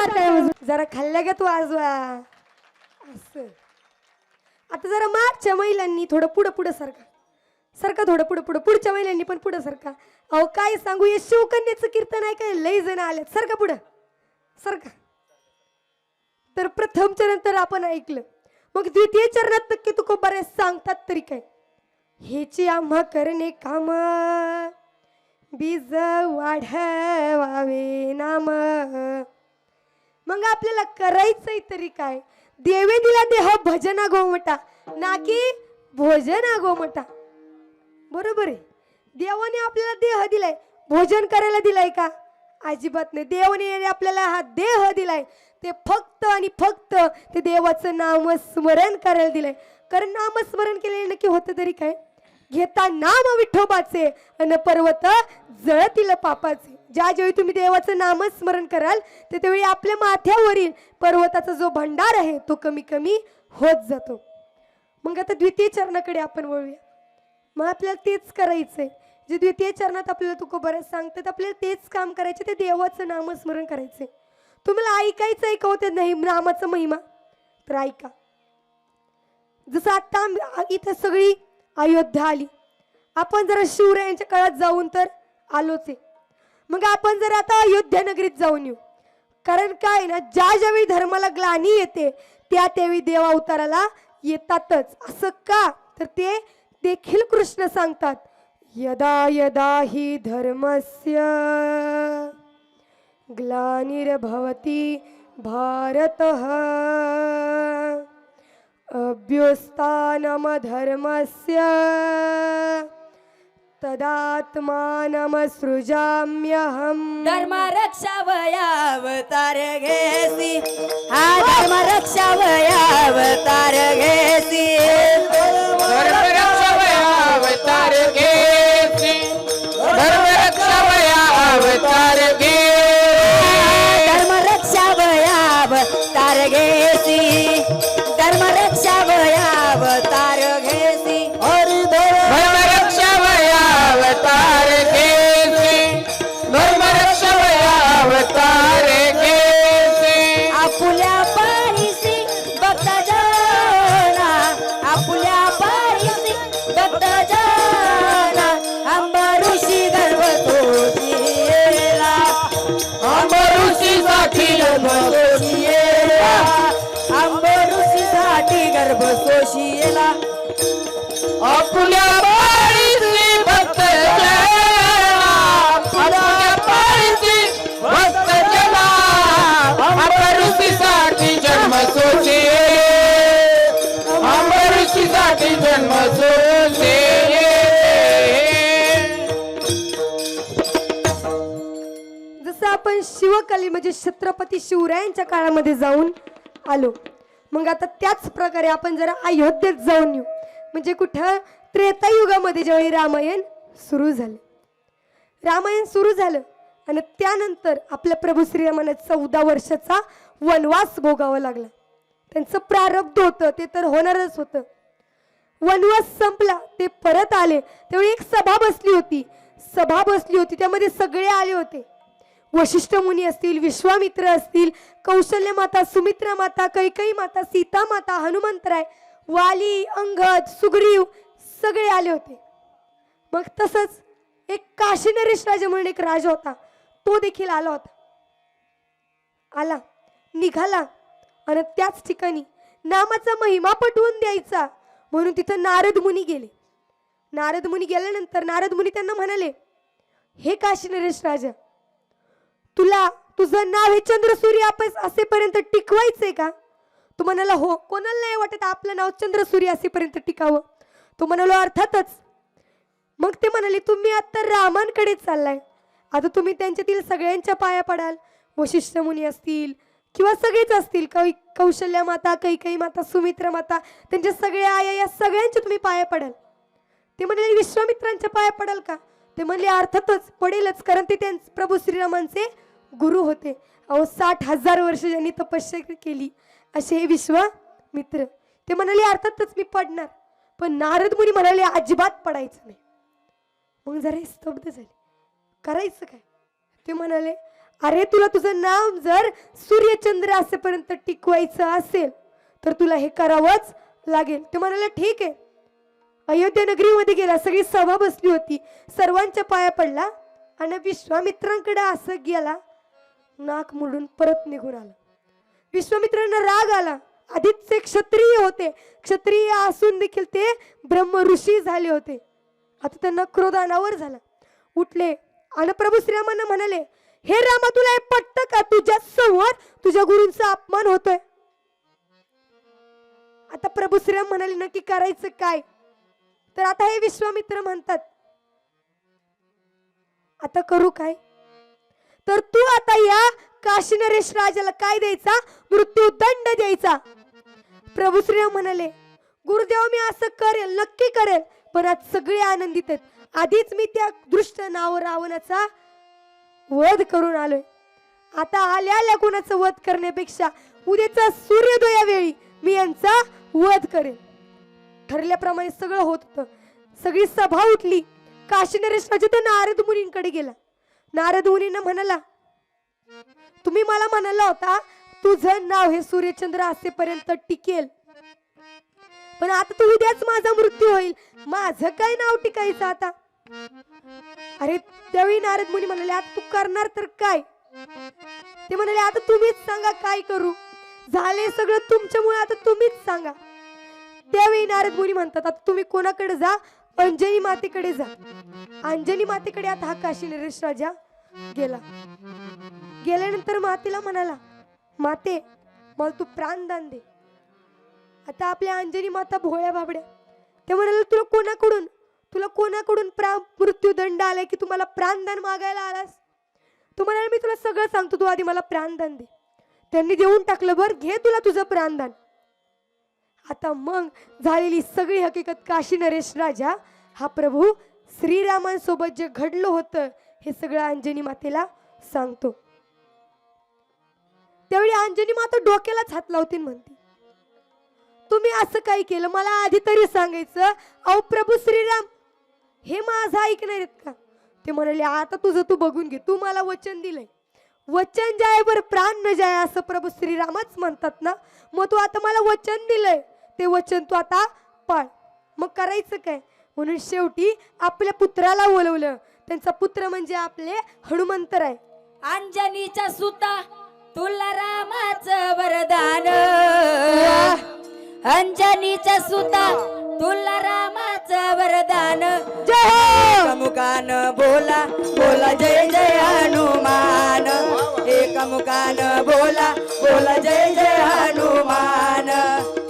जोरदार काय वाजवा. जरा खाल्ल्या का तू वाजवा असं. आता जरा मागच्या महिलांनी थोडं पुढं पुढं सरका थोडं पुढं पुढं, पुढच्या महिलांनी पण पुढं सरका. अहो काय सांगू, हे शिवकन्याचं कीर्तन आहे काय, लई जण आलेत. सरका पुढं सरका. तर प्रथमच्या नंतर आपण ऐकलं, मग द्वितीय चरणात नक्की तुकोबारे सांगतात तरी काय, हेची आम्हा करणे काम, बीज वाढवावे नाम. मग आपल्याला करायचंय तरी काय, देवे दिला देह भजना गोमटा, ना की भोजना गोमटा. बरोबर आहे. देवाने आपल्याला देह दिलाय, भोजन करायला दिलाय का? अजिबात नाही. देवाने आपल्याला हा देह दिलाय ते फक्त आणि फक्त ते देवाचं नामस्मरण करायला दिलंय. कारण नामस्मरण केलेलं नक्की होतं तरी काय, घेता नाम विठोबाचे अन पर्वत जळतील पापाचे. ज्या ज्यावेळी तुम्ही देवाचं नामस्मरण कराल ते त्यावेळी आपल्या माथ्यावरील पर्वताचा जो भंडार आहे तो कमी कमी होत जातो. मग आता द्वितीय चरणाकडे आपण वळूया. मग आपल्याला तेच करायचंय जे द्वितीय चरणात आपल्याला तुकोबारे सांगतात. आपल्याला तेच काम करायचे, ते देवाचं नामस्मरण करायचंय. तुम्हाला ऐकायचं ऐकवते नाही नामाचा महिमा तर ऐका. जसं आता इथं सगळी अयोध्या आली, आपण जरा शिवरायांच्या काळात जाऊन तर आलोच आहे. मग आपण जर आता अयोध्या नगरीत जाऊन येऊ. कारण काय ना, ज्या ज्यावेळी धर्माला ग्लानी येते त्या त्यावेळी देव अवताराला येतातच. असं का तर ते देखील कृष्ण सांगतात, यदा यदा हि धर्मस्य ग्लानिर्भवति भारतः अभ्युत्थानम धर्मस्य तदात्मानम सृजाम्यहम्. धर्म रक्षावयावतार घेसी, हा धर्म रक्षावयावतार घेसी. अवतार घेसी, धर्म रक्षावया अवतार घे. धर्म रक्षावयावतार घेसी, धर्म रक्षावयावतार घेसी. धर्म रक्षावया अवतार घेसी, धर्म रक्षावया अवतार घेसी. आपुल्या पायीसी भक्त जना, आपुल्या पायीसी भक्त जना. अंबऋषी गर्भ तोषिला, अंबऋषीसाठी जन्म तोषिला, अंबऋषीसाठी गर्भ तोषिला. आपल्या पाळीसी भक्त जना, आपल्या पाळीसी भक्त जना. अंबऋषीसाठी जन्म सोचे, अंबऋषीसाठी जन्म सोचे. जसं आपण शिवकाली म्हणजे छत्रपती शिवरायांच्या काळामध्ये जाऊन आलो, मग आता त्याच प्रकारे आपण जरा अयोध्येत जाऊन येऊ. म्हणजे कुठं त्रेतायुगामध्ये ज्यावेळी रामायण सुरू झालं, रामायण सुरू झालं आणि त्यानंतर आपल्या प्रभू श्रीरामांना 14 वर्षाचा वनवास भोगावा लागला. त्यांचं प्रारब्ध होतं ते तर होणारच होतं. वनवास संपला, ते परत आले. त्यावेळी एक सभा बसली होती, त्यामध्ये सगळे आले होते. वशिष्ठ मुनी असतील, विश्वामित्र असतील, कौशल्य माता, सुमित्रा माता, कैकेयी माता, सीता माता, हनुमंतराय, वाली, अंगद, सुग्रीव सगळे आले होते. मग तसंच एक काशी नरेश राजा म्हणून एक राजा होता, तो देखील आला होता. आला, निघाला आणि त्याच ठिकाणी नामाचा महिमा पटवून द्यायचा म्हणून तिथं नारद मुनी गेले. नारद मुनी गेल्यानंतर नारद मुनी त्यांना म्हणाले, हे काशी नरेश राजा, तुला तुझं नाव हे चंद्रसूर्य असेपर्यंत टिकवायचंय का? तो म्हणाला हो. कोणाला नाही वाटत आपलं नाव चंद्रसूर्य असेपर्यंत टिकावं? तो म्हणालो अर्थातच. मग ते म्हणाले, तुम्ही आता रामांकडे चाललाय, आता तुम्ही त्यांच्यातील सगळ्यांच्या पाया पडाल. वशिष्ठ मुनी असतील किंवा सगळेच असतील, कौशल्या माता, कैकेयी माता, सुमित्रा माता, त्यांच्या सगळ्या आया, या सगळ्यांच्या तुम्ही पाया पडाल. ते म्हणाले विश्वामित्रांच्या पाया पडाल का? ते म्हणले अर्थातच पडेलच, कारण ते त्यांचे प्रभू श्रीरामांचे गुरु होते. अहो 60,000 वर्ष ज्यांनी तपस्या केली असे हे विश्वामित्र. ते म्हणाले अर्थातच मी पडणार. पण नारद मुनी म्हणाले अजिबात पडायचं नाही. मग जरा स्तब्ध झाले, करायचं काय? ते म्हणाले अरे तुला तुझं नाव जर सूर्यचंद्र असेपर्यंत टिकवायचं असेल तर तुला हे करावंच लागेल. ते म्हणाले ठीक आहे. अयोध्या नगरीमध्ये गेला, सगळी सभा बसली होती, सर्वांच्या पाया पडला आणि विश्वामित्रांकडे असं गेला, नाक मोडून परत निघून आला. विश्वामित्रांना राग आला. आधीच ते क्षत्रिय होते, क्षत्रिय असून देखील ते ब्रह्म ऋषी झाले होते. आता त्यांना क्रोध अनावर झाला. उठले आणि प्रभू श्रीरामांना म्हणाले, हे रामा तुला हे पटतं का? तुझ्या समोर तुझ्या गुरूंचा अपमान होतोय. आता प्रभू श्रीराम म्हणाले नक्की करायचं काय? तर आता हे विश्वामित्र म्हणतात, आता करू काय? तर तू आता या काशी नरेश राजाला काय द्यायचा? मृत्यूदंड द्यायचा. प्रभू श्रीराम म्हणाले, गुरुदेव मी असं करेल, नक्की करेल, पण आज सगळे आनंदित आहेत. आधीच मी त्या दुष्ट नाव रावणाचा वध करून आलोय. आता आल्या कोणाचा वध करण्यापेक्षा उद्याचा सूर्योदया वेळी मी यांचा वध करेन. ठरल्याप्रमाणे सगळं होत होतं. सगळी सभा उठली. काशी नरेश राजा तर नारद मुनींकडे गेला. नारद मुनींना म्हणाला, तुम्ही मला म्हणाला होता तुझं नाव हे सूर्यचंद्र असेपर्यंत टिकेल, पण आता तू उद्याच माझा मृत्यू होईल, माझं काय नाव टिकायचं आता? अरे त्यावेळी नारद मुनी म्हणाले, आता तू करणार तर काय? ते म्हणाले, आता तुम्हीच सांगा काय करू, झाले सगळं तुमच्यामुळे, आता तुम्हीच सांगा. त्यावेळी नारद मुनी म्हणतात, आता तुम्ही कोणाकडे जा? अंजनी मातेकडे जा. अंजनी मातेकडे आता हा काशी नरेश राजा गेला. गेल्यानंतर मातेला म्हणाला, माते मला तू प्राणदान दे. आता आपल्या अंजनी माता भोळ्या बाबड्या, ते म्हणाले, तुला कोणाकडून मृत्यूदंड आलाय की तुम्हाला प्राणदान मागायला आलास? तू म्हणाले, मी तुला सगळं सांगतो, तू आधी मला प्राणदान दे. त्यांनी देऊन टाकलं. बर घे तुला तुझं प्राणदान. आता मग झालेली सगळी हकीकत काशी नरेश राजा हा प्रभू श्रीरामांसोबत जे घडलं होतं हे सगळं अंजनी मातेला सांगतो. त्यावेळी अंजनी माता डोक्यालाच हात लावते, म्हणते, तुम्ही असं काय केलं? मला आधी तरी सांगायचं. अहो प्रभू श्रीराम हे माझं ऐकणार आहेत का? ते म्हणाले, आता तुझं तू बघून घे, तू मला वचन दिलंय, वचन जाय बर प्राण न जाय असं प्रभू श्रीरामच म्हणतात ना. मग तू आता मला वचन दिलंय, ते वचन तू आता पाळ. मग करायचं काय? म्हणून शेवटी आपल्या पुत्राला बोलवलं. त्यांचा पुत्र म्हणजे आपले हनुमंतराय. अंजनीचा सुता तुला रामाचं वरदान, अंजनीचा सुता तुला रामाचं वरदान. जय मुखान बोला बोला जय जय हनुमान, एकमुखान बोला बोला जय जय हनुमान.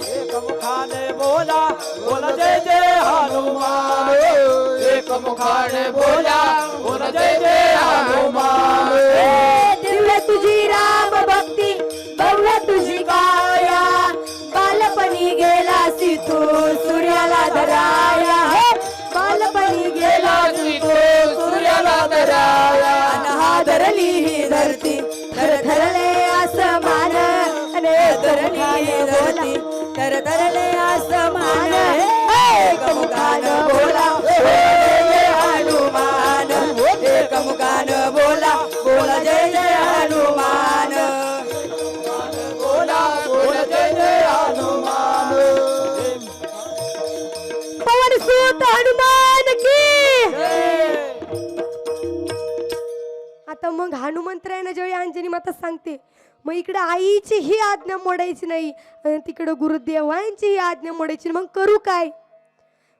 एकमुखाने बोला बोला जय जय हनुमान, एकमुखाने बोला बोला जय जय हनुमान. दिव्य तुझी राम भक्ती, भव्य तुझी काया, बालपणी गेला तू सूर्याला धराया. बालपणी गेला तू सूर्याला धराया. हा धरली ही धरती, थरथरले आसमान, धरली ही धरती, थरथरले आसमान. एकमुखान बोला बोला जय जय हनुमान, एकमुखान बोला बोला जय जय हनुमान. बोला बोला जय जय हनुमान. पवन सुत हनुमान की. आता मग हनुमंतरायना ज्यावेळी अंजनी माता सांगते, मग इकडे आईची ही आज्ञा मोडायची नाही आणि तिकडे गुरुदेवांची ही आज्ञा मोडायची, मग करू काय?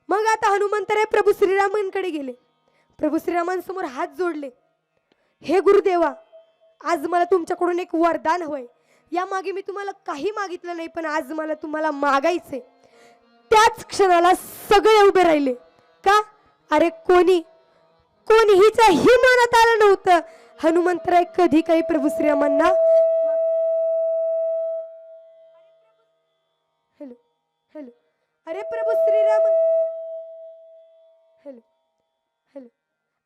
मग आता हनुमंतराय प्रभू श्रीरामांकडे गेले. प्रभू श्रीरामांसमोर हात जोडले, हे गुरुदेवा आज मला तुमच्याकडून एक वरदान हवंय. या मागे मी तुम्हाला काही मागितलं नाही, पण आज मला तुम्हाला मागायचे. त्याच क्षणाला सगळे उभे राहिले. का? अरे कोणीहीच्या ही मनात आलं नव्हतं हनुमंतराय कधी काही प्रभू श्रीरामांना. हॅलो हॅलो अरे प्रभू श्रीराम, हॅलो हॅलो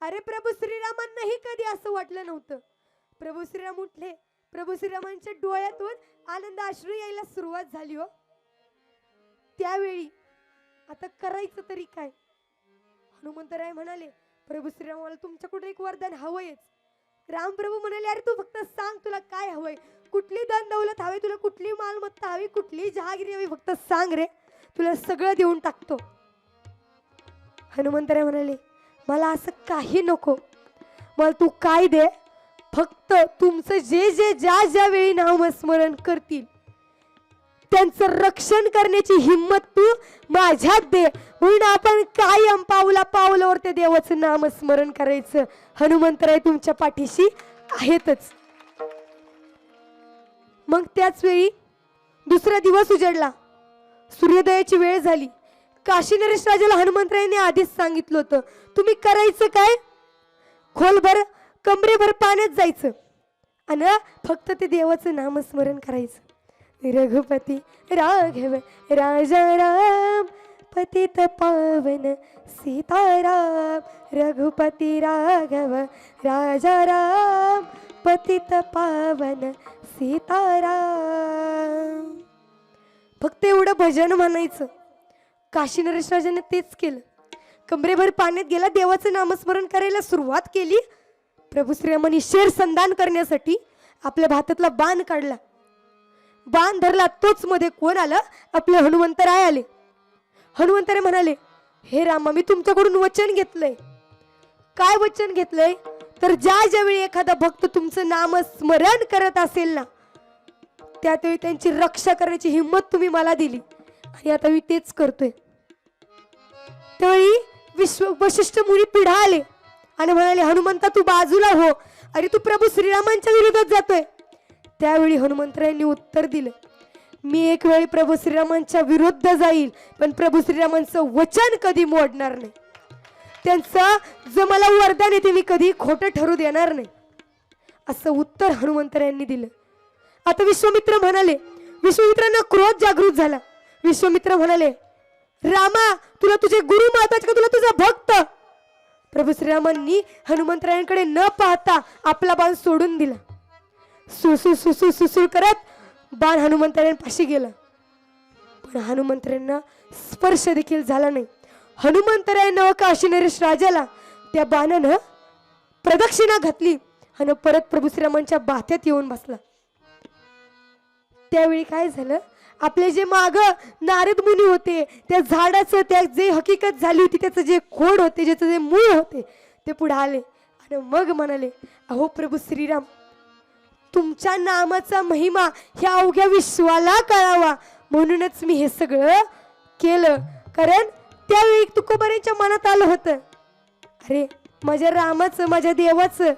अरे प्रभू श्रीरामांनाही कधी असं वाटलं नव्हतं. प्रभू श्रीराम उठले. प्रभू श्रीरामांच्या डोळ्यातून आनंद अश्रू यायला सुरुवात झाली. हो त्यावेळी आता करायचं तरी काय? हनुमंतराय म्हणाले, प्रभू श्रीराम मला तुमच्याकडून एक वरदान हवंयच, रामप्रभू म्हणाले, अरे तू फक्त सांग तुला काय हवंय, कुठली धन दौलत हवी तुला, कुठली मालमत्ता हवी, कुठली जहागिरी हवी, फक्त सांग रे, तुला सगळं देऊन टाकतो. हनुमंतराय म्हणाले, मला असं काही नको, मला तू काय दे, फक्त तुमचं जे जे ज्या ज्या वेळी नामस्मरण करतील त्यांचं रक्षण करण्याची हिम्मत तू माझ्यात दे, म्हणून आपण कायम पावला पावलावर त्या देवाचं नामस्मरण करायचं. हनुमंतराय तुमच्या पाठीशी आहेतच. मग त्याच वेळी दुसरा दिवस उजडला, सूर्योदयाची वेळ झाली. काशी नरेश राजाला हनुमंतरायांनी आधीच सांगितलं होतं, तुम्ही करायचं काय, खोलभर कमरेभर पाण्यात जायचं आणि फक्त ते देवाचं नामस्मरण करायचं. रघुपती राघव राजा राम पतित पावन सीताराम, रघुपती राघव राजा राम पतित पावन सीताराम. फक्त एवढं भजन म्हणायचं. काशी नरेश राजाने तेच केलं. कमरेभर पाण्यात गेला, देवाचं नामस्मरण करायला सुरुवात केली. प्रभू श्रीरामांनी शेर संधान करण्यासाठी आपल्या भातातला बाण काढला, बाण धरला. तोच मध्ये कोण आलं, आपले हनुमंतराय आले. हनुमंतराय म्हणाले, हे रामा, मी तुमच्याकडून वचन घेतलंय. काय वचन घेतलंय, तर ज्या ज्यावेळी एखादा भक्त तुमचं नामस्मरण करत असेल ना, त्यावेळी त्यांची रक्षा करण्याची हिंमत तुम्ही मला दिली आणि आता मी तेच करतोय. त्यावेळी वशिष्ठ मुनी पुढे आले आणि म्हणाले, हनुमंता तू बाजूला हो, अरे तू प्रभू श्रीरामांच्या विरोधात जातोय. त्यावेळी हनुमंतरायांनी उत्तर दिलं, मी एक वेळी प्रभू श्रीरामांच्या विरुद्ध जाईल, पण प्रभू श्रीरामांचं वचन कधी मोडणार नाही. त्यांचं जे मला वरदान येते मी कधी खोटं ठरू देणार नाही, असं उत्तर हनुमंतरायांनी दिलं. आता विश्वामित्र म्हणाले, विश्वामित्रांना क्रोध जागृत झाला. विश्वामित्र म्हणाले, रामा, तुला तुझे गुरु महत्वाचे का तुला तुझा भक्त. प्रभू श्रीरामांनी हनुमंतरायांकडे न पाहता आपला बाण सोडून दिला. सुसू सुसू सुसू करत बाण हनुमंतरायांपाशी गेला, पण हनुमंतरायांना स्पर्श देखील झाला नाही. हनुमंतरायांना काशी नरेश राजाला त्या बाणानं प्रदक्षिणा घातली आणि परत प्रभू श्रीरामांच्या बाथ्यात येऊन बसला. त्यावेळी काय झालं, आपले जे माग नारद मुनी होते, त्या झाडाचं त्या जे हकीकत झाली होती, त्याचं जे खोड होते, ज्याचं जे मूळ होते, ते पुढे आले आणि मग म्हणाले, अहो प्रभू श्रीराम, तुमच्या नामाचा महिमा ह्या अवघ्या विश्वाला कळावा म्हणूनच मी हे सगळं केलं. कारण त्यावेळी तुकोबारांच्या मनात आलं होतं, अरे माझ्या रामाचं, माझ्या देवाचं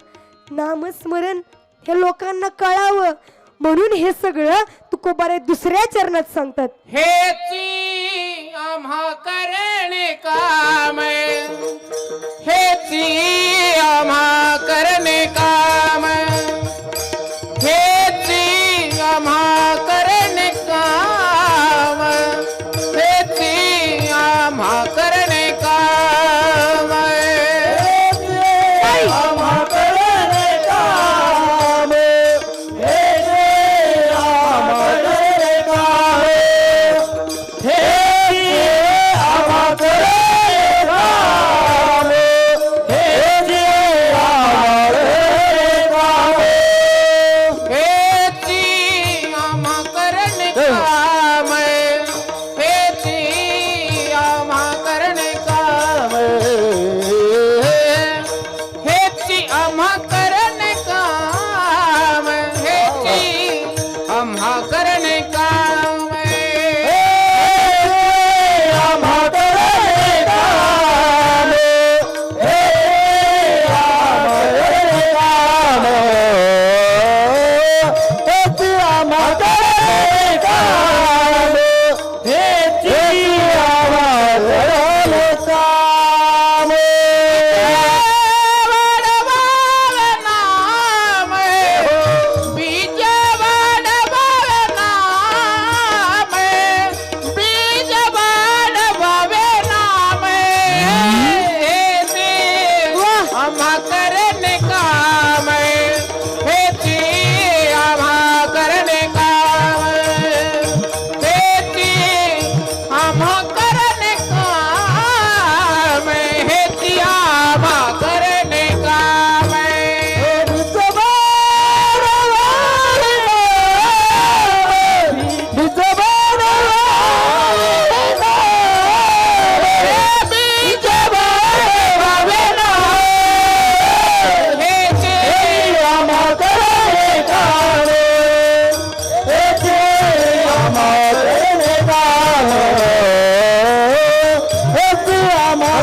नामस्मरण हे लोकांना कळावं, म्हणून हे सगळं तुकोबारे दुसऱ्या चरणात सांगतात. हेची आम्हा करणे काम, हेची आम्हा करणे काम, हेची आम्हा करणे काम, हेची आम्हा करणे काम, आम्हा करणे काम, हेची आम्हा करणे काम, हेची आम्हा करणे काम.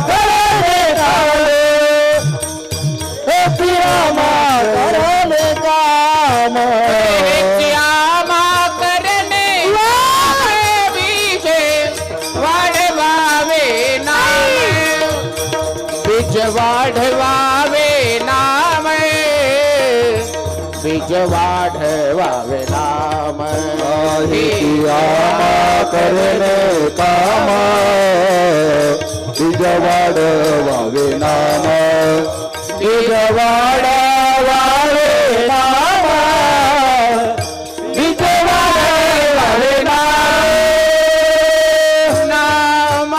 करणे काम श्रीरामा करणे काम श्यामा करणे बीजे वाढवावे नाम बीज वाढवावे नाम बीज वाढवावे नाम श्रीरामा करणे काम बीज वाढवावे नाम बीज वाढवावे नाम बीज वाढवावे नाम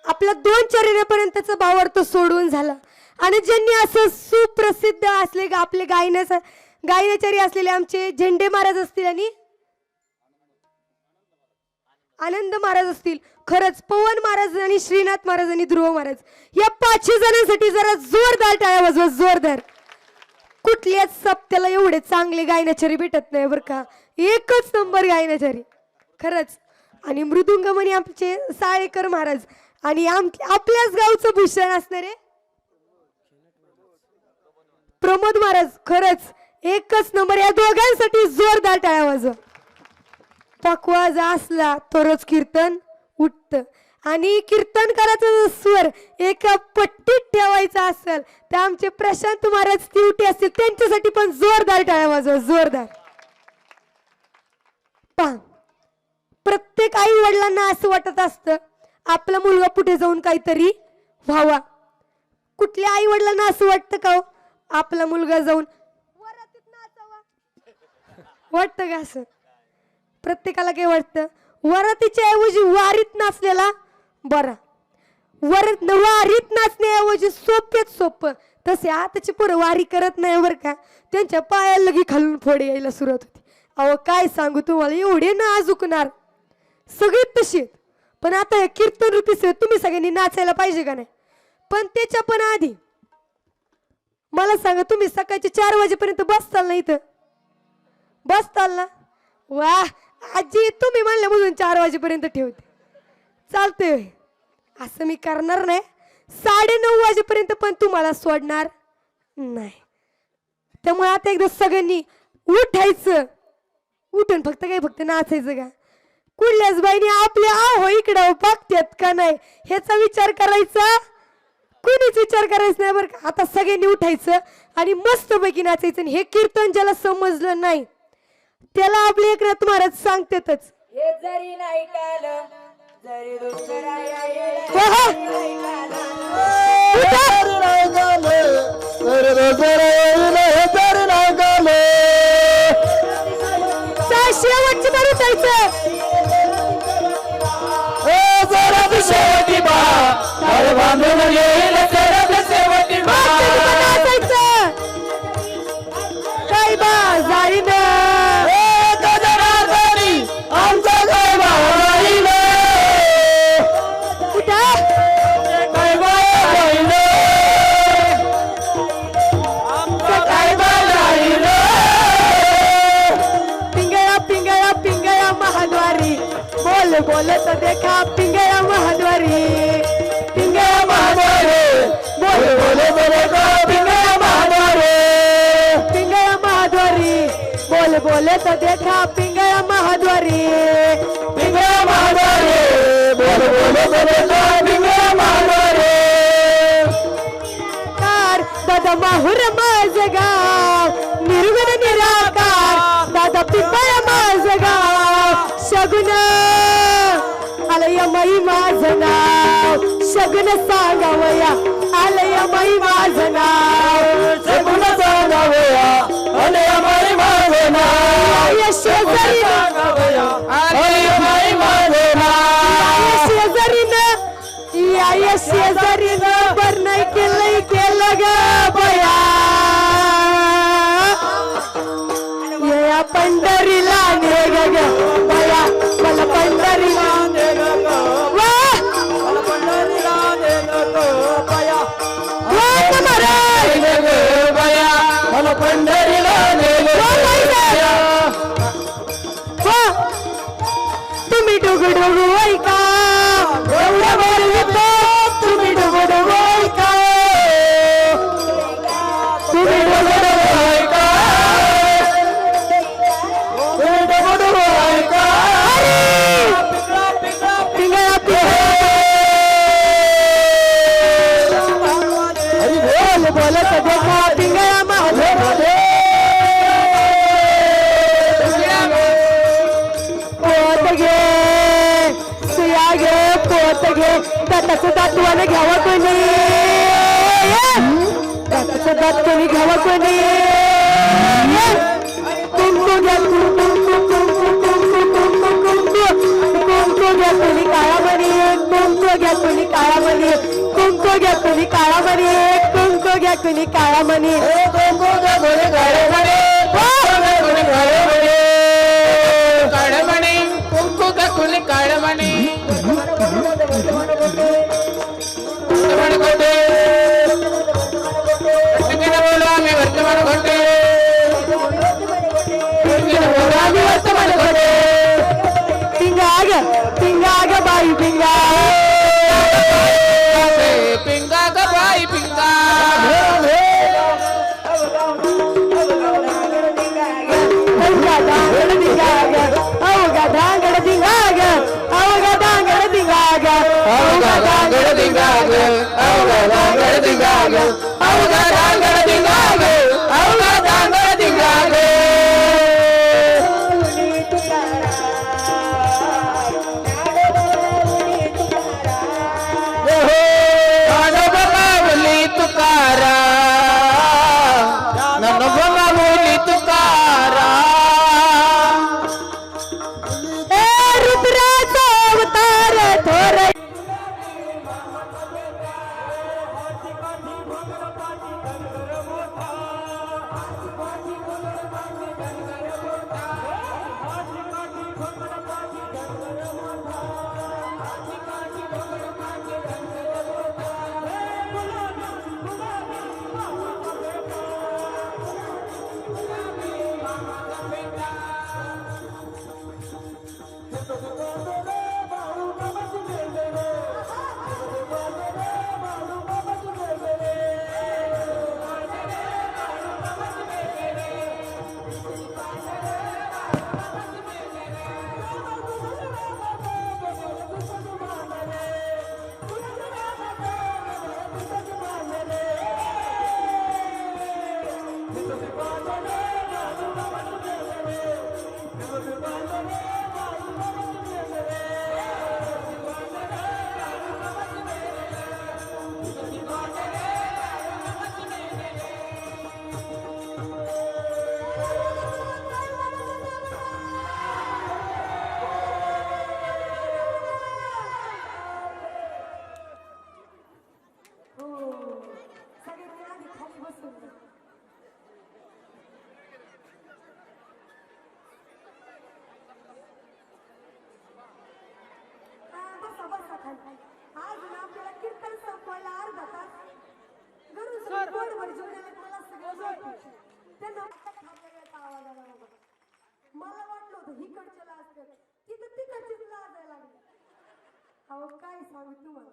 आपला 2 चरणापर्यंतचा भावार्थ सोडून झाला आणि ज्यांनी असं सुप्रसिद्ध असले आपले गायनाचारी असलेले आमचे झेंडे महाराज असतील आणि आनंद महाराज असतील, खरंच पवन महाराज आणि श्रीनाथ महाराज आणि ध्रुव महाराज या 5 जणांसाठी जरा जोरदार टाळ्या वाजवा, जोरदार. कुठल्याच सप्त्याला एवढे चांगले गायनाचारी भेटत नाही बरं का, एकच नंबर गायनाचारी खरंच. आणि मृदुंगमणी आमचे साळेकर महाराज आणि आपल्याच गावचं भूषण असणारे प्रमोद महाराज, खरंच एकच नंबर. या दोघांसाठी जोरदार टाळ्या वाजवा. पकवाज असला तरच कीर्तन उठतं आणि कीर्तनकाराचा स्वर एका पट्टीत ठेवायचा असेल तर आमचे प्रशांत महाराज तिवटे असतील, त्यांच्यासाठी पण जोरदार टाळ्या वाजवा, जोरदार. पहा, प्रत्येक आई वडिलांना असं वाटत असतं आपला मुलगा पुढे जाऊन काहीतरी व्हावा. कुठल्या आई वडिलांना असं वाटतं का हो, आपला मुलगा जाऊन वरातीत नाचावा? वाटतं का असं? प्रत्येकाला काय वाटतं, वरातीच्या ऐवजी वारीत नाचलेला बरा. वारीत नाचण्याऐवजी सोप्यात सोपं. तसे आताची पोरं वारी करत नाही बरं का, त्यांच्या पायाला लगी खालून फोडे यायला सुरुवात होती. अहो काय सांगू तुम्हाला, एवढे ना झुकणार सगळे तसे. पण आता हे कीर्तन रूपी तुम्ही सगळ्यांनी नाचायला पाहिजे का नाही? पण त्याच्या पण आधी मला सांगा, तुम्ही सकाळचे 4 वाजेपर्यंत बसताल ना इथं? बसताल ना? वा आजी, तुम्ही म्हणल्यापासून 4 वाजेपर्यंत ठेवते, चालतंय. असं मी करणार नाही. 9:30 वाजेपर्यंत पण तुम्हाला सोडणार नाही. त्यामुळे आता एकदा सगळ्यांनी उठायचं. उठून फक्त नाचायचं का? कुठल्याच बाईने आपल्या आहो इकडं बघतात का नाही ह्याचा विचार करायचा, कुणीच विचार करायचा नाही बरं का. आता सगळ्यांनी उठायचं आणि मस्तपैकी नाचायचं. आणि हे कीर्तन ज्याला समजलं नाही त्याला आपले एकनाथ महाराज सांगतातच, हे जरी नाही काल जरी दुसरा येईल शेवटची तर उठायचं. शेवटी बा बांधून येईल शेवटी बा नाचायचं. काय बा जाईन आमचा काय भाऊ कुठं काय बाई काय बाई पिंगळा पिंगळा पिंगळा महाद्वारी बोल बोलत देखा पिंगळा महाद्वारी. पिंगळा महाद्वारी बोल बोले बोले का पिंगळा महाद्वारे पिंगळा महाद्वारी बोल बोलत देखा पिंगळा महाद्वारी. पिंगळा महाद्वारे बोले बोले बोले का पिंगळा महाद्वारे कार दादा माहुर माझ गाव निर्गुण निराकार दादा पिंपळा माझ गाव शगुन आलय माई माझं नाव शगुन सांगावया आलय माई माझं नाव सगुण सांगावया अले माई माझे नाव शेजारी अले माई माझे नाव शेजारीनं बरं केलं ग बया या पंढरीला नेग ग बया मला पंढरीला वा मला पंढरीला तुम्ही डुगू डुगू ऐका दाताचं दातवानं घ्यावं कोणी दाताचं दात कोणी घ्यावं कोणी कुंकू घ्या कुंकू घ्या कोणी काळामणी कुंकू घ्या कोणी काळामणी कुंकू घ्या कोणी काळामणी कुंकू घ्या कोणी काळामणी कुंकू घ्या कोणी काळामणी काळमणी कुंकू घ्या कोणी काळमणी वर्तमान घोटे बोलू आम्ही वर्तमान घोटे बोलू आम्ही वर्तमान घोटे पिंगा ग बाई पिंगा पिंगा ग बाई पिंगा धांगड दिंगाग अवघा धांगड दिंगाग अवघा धांगड दिंगाग अवघा धांगड दिंगाग अवघा धांगड दिंगाग अवघा धांगड दिंगाग अवघा धांगड दिंगाग बोली तुकारा ननोबा बोली तुकारा रुद्राचा अवतार थोर मला वाटलं होतं हिकडच्या लाज तिथं तिकडचीच लाज लागली अहो काय सांगू तुम्हाला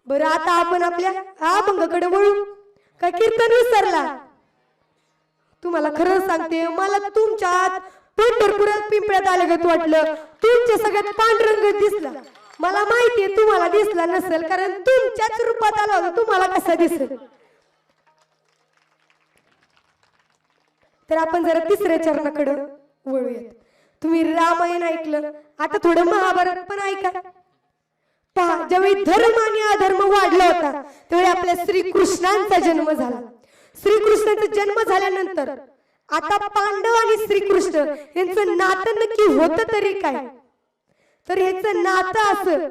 बरं आता आपण आपल्या अभंगाकडे वळू का कीर्तन विसरला तुम्हाला खरं सांगते मला तुमच्यात पंढरपुरात पिंपळ्यात आल्यागत वाटलं तुमच्या सगळ्यात पांढरंग दिसला मला माहितीये तुम्हाला दिसला नसेल कारण तुमच्याच रूपात आला होता तुम्हाला कसा दिसेल तर आपण जरा तिसऱ्या चरणाकडे वळूयात तुम्ही रामायण ऐकलं आता थोडं महाभारत पण ऐका पहा ज्यावेळी धर्म आणि अधर्म वाढला होता त्यावेळी आपल्या श्रीकृष्णांचा जन्म झाला श्रीकृष्णाचा जन्म झाल्यानंतर आता पांडव आणि श्रीकृष्ण यांचं नातं नक्की होतं तरी काय तर ह्याचं नातं असं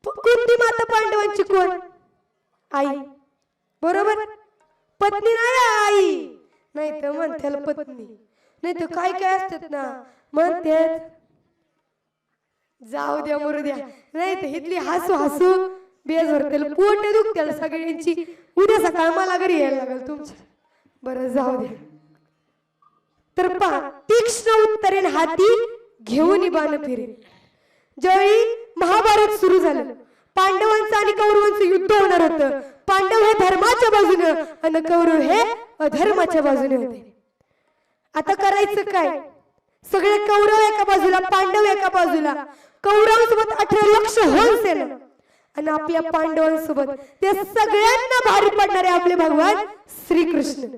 कोणती माता पांडवांची कोण आई बरोबर पत्नी नाही आई नाही तर म्हणते पत्नी नाही तर काय काय असतात ना म्हणते जाऊ द्या मरू द्या नाही तर इथली हसू हसू बेज भरतेल पोट दुखतेल सगळ्यांची उद्या सकाळ मला घरी यायला लागेल तुमच्या बरं जाऊ द्या तर पहा तीक्ष्ण उत्तरेन हाती घेऊन बाण फिरे ज्यावेळी महाभारत सुरू झालं पांडवांचं आणि कौरवांचं युद्ध होणार होतं पांडव हे धर्माच्या बाजूने आणि कौरव हे अधर्माच्या बाजूने होते आता करायचं काय सगळे कौरव एका बाजूला पांडव एका बाजूला कौरवांसोबत 18 लक्ष सेना आणि आपल्या पांडवांसोबत ते सगळ्यांना भारी पडणारे आपले भगवान श्रीकृष्ण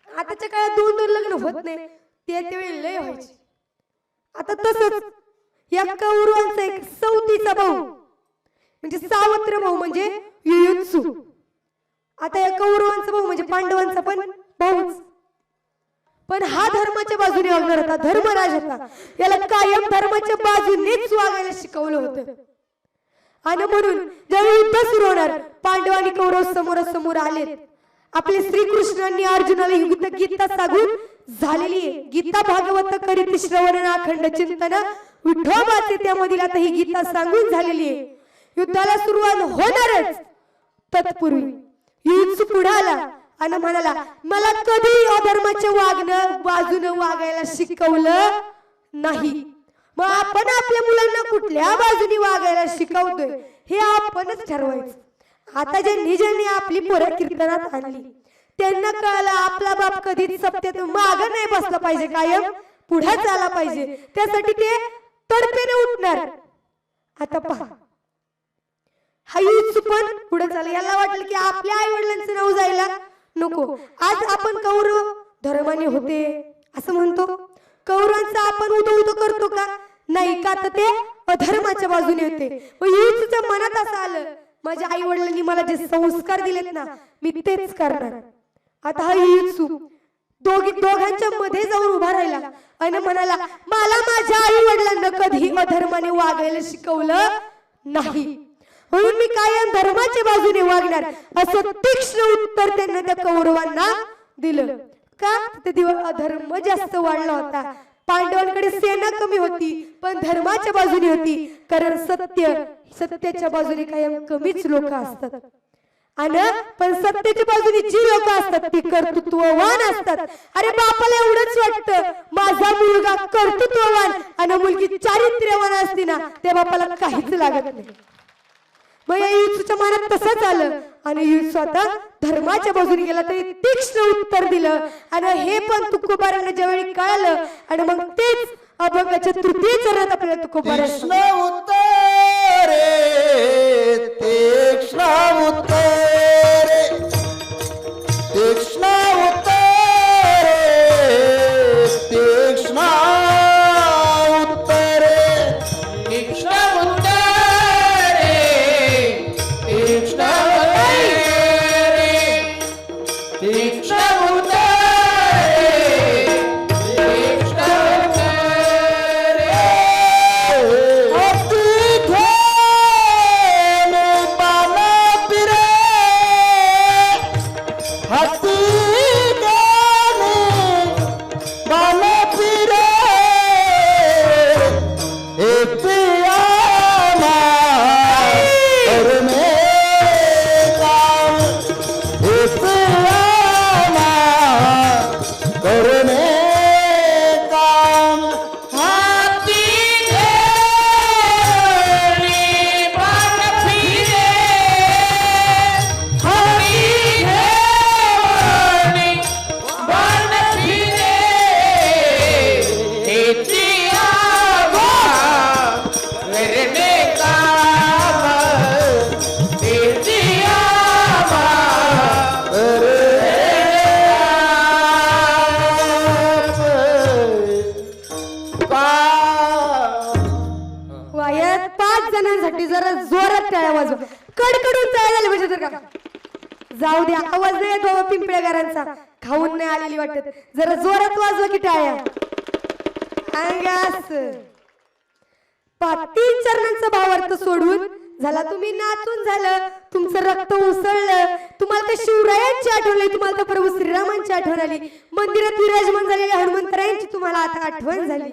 आताच्या काळात दोन लग्न होत नाही त्यावेळी लय व्हायचे आता तसंच या कौरवांचा एक सौतीचा भाऊ म्हणजे सावत्र भाऊ म्हणजे युयुत्सू. आता या कौरवांचा भाऊ म्हणजे पांडवांचा पण भाऊच, पण हा धर्माच्या बाजूने वागणार होता, धर्मराज होता. याला कायम धर्माच्या बाजूनेच वागायला शिकवलं होतं. आणि म्हणून ज्यावेळी युद्ध सुरू होणार, पांडव आणि कौरव समोरासमोर आलेत. आपले श्रीकृष्णांनी अर्जुनाला युद्ध गीता सांगून झालेली आहे. गीता भागवत करीत श्रवण अखंड चिंतन विठोबाचे त्यामधील आता ही गीता सांगून झालेली आहे. युद्धाला सुरुवात होणारच. तत्पूर्वी युयुत्सू पुढे आला आणि म्हणाला, मला कधी अधर्माच्या बाजूने वागायला शिकवलं नाही. मग आपण आपल्या मुलांना कुठल्या बाजूने वागायला शिकवतोय हे आपणच ठरवायचं. आता ज्यांनी आपली पोरं कीर्तनात आणली त्यांना कळलं आपला बाप कधीच सत्यात माग नाही बसला पाहिजे, कायम पुढेच आला पाहिजे. त्यासाठी ते तडपेने उठणार. आता पहा, हा युयुत्सू पण पुढे चालला. याला वाटलं की आपल्या आई वडिलांचं नाव जायला नको. आज आपण कौरव धर्माने होते असं म्हणतो, कौरवांचा आपण उदो करतो का? नाही, का तर ते अधर्माच्या बाजूने होते. मग युयुत्सूच्या मनात असं आलं, माझ्या आई वडिलांनी मला जे संस्कार दिलेत ना मी तेच करणार. आता हा युयुत्सू दोघांच्या मध्ये जाऊन उभा राहिला आणि म्हणाला, मला माझ्या आई वडिलांना कधी अधर्माने वागायला शिकवलं नाही, म्हणून मी कायम धर्माच्या बाजूने वागणार, असं तीक्ष्ण उत्तर त्यांना त्या कौरवांना दिलं. का? ते अधर्म जास्त वाढला होता. पांडवांकडे सेना कमी होती पण धर्माच्या बाजूने होती, कारण सत्याच्या बाजूने कायम कमीच लोक असतात. आणि पण सत्याच्या बाजूने जी लोक असतात ती कर्तृत्ववान असतात. अरे बापाला एवढंच वाटतं माझा मुलगा कर्तृत्ववान आणि मुलगी चारित्र्यवान असती ना, त्या बापाला काहीच लागत नाही. मग या युयुत्सूच्या मनात तसंच आलं आणि युयुत्सू आता धर्माच्या बाजूने गेला तरी तीक्ष्ण उत्तर दिलं. आणि हे पण तुकोबारांना ज्यावेळी कळालं आणि मग तेच अभंगाच्या तृतीय चरणात आपल्याला तुकोबारांना तीक्ष्ण उत्तरे, तीक्ष्ण उत्तरे, तीक्ष्ण उत्तरे, तीक्ष्ण उत्तरे, तीक्ष्ण उत्तरे, तीक्ष्ण उत्तरे, तीक्ष्ण उत्तरे, तीक्ष्ण उत्तरे. अति घेणे बाण फिरे, अति घेणे बाण फिरे, एकयाना करणे काम, एकयाना करणे काम. हाती घेऊनी बाण फिरे, हाती घेऊनी बाण फिरे, हेची आवा करणे काम, हेची आवा वयात 5 जणांसाठी जरा जोरात टाळ्या वाजवा. कडकडून टाळ्या झाल्या पाहिजे तर का? जाऊ द्या, आवाज नाही येत बाबा पिंपळेकरांचा, खाऊन नाही आलेली वाटत. जरा जोरात वाजवा की टाळ्या. अंगास 3 चरणांचा भावार्थ सोडून झाला. तुम्ही नाचून झालं, तुमचं रक्त उसळलं, तुम्हाला तर शिवरायांची आठवण आली, तुम्हाला तर प्रभू श्रीरामांची आठवण आली, मंदिरात विराजमान झालेल्या हनुमंतरायांची तुम्हाला आता आठवण झाली.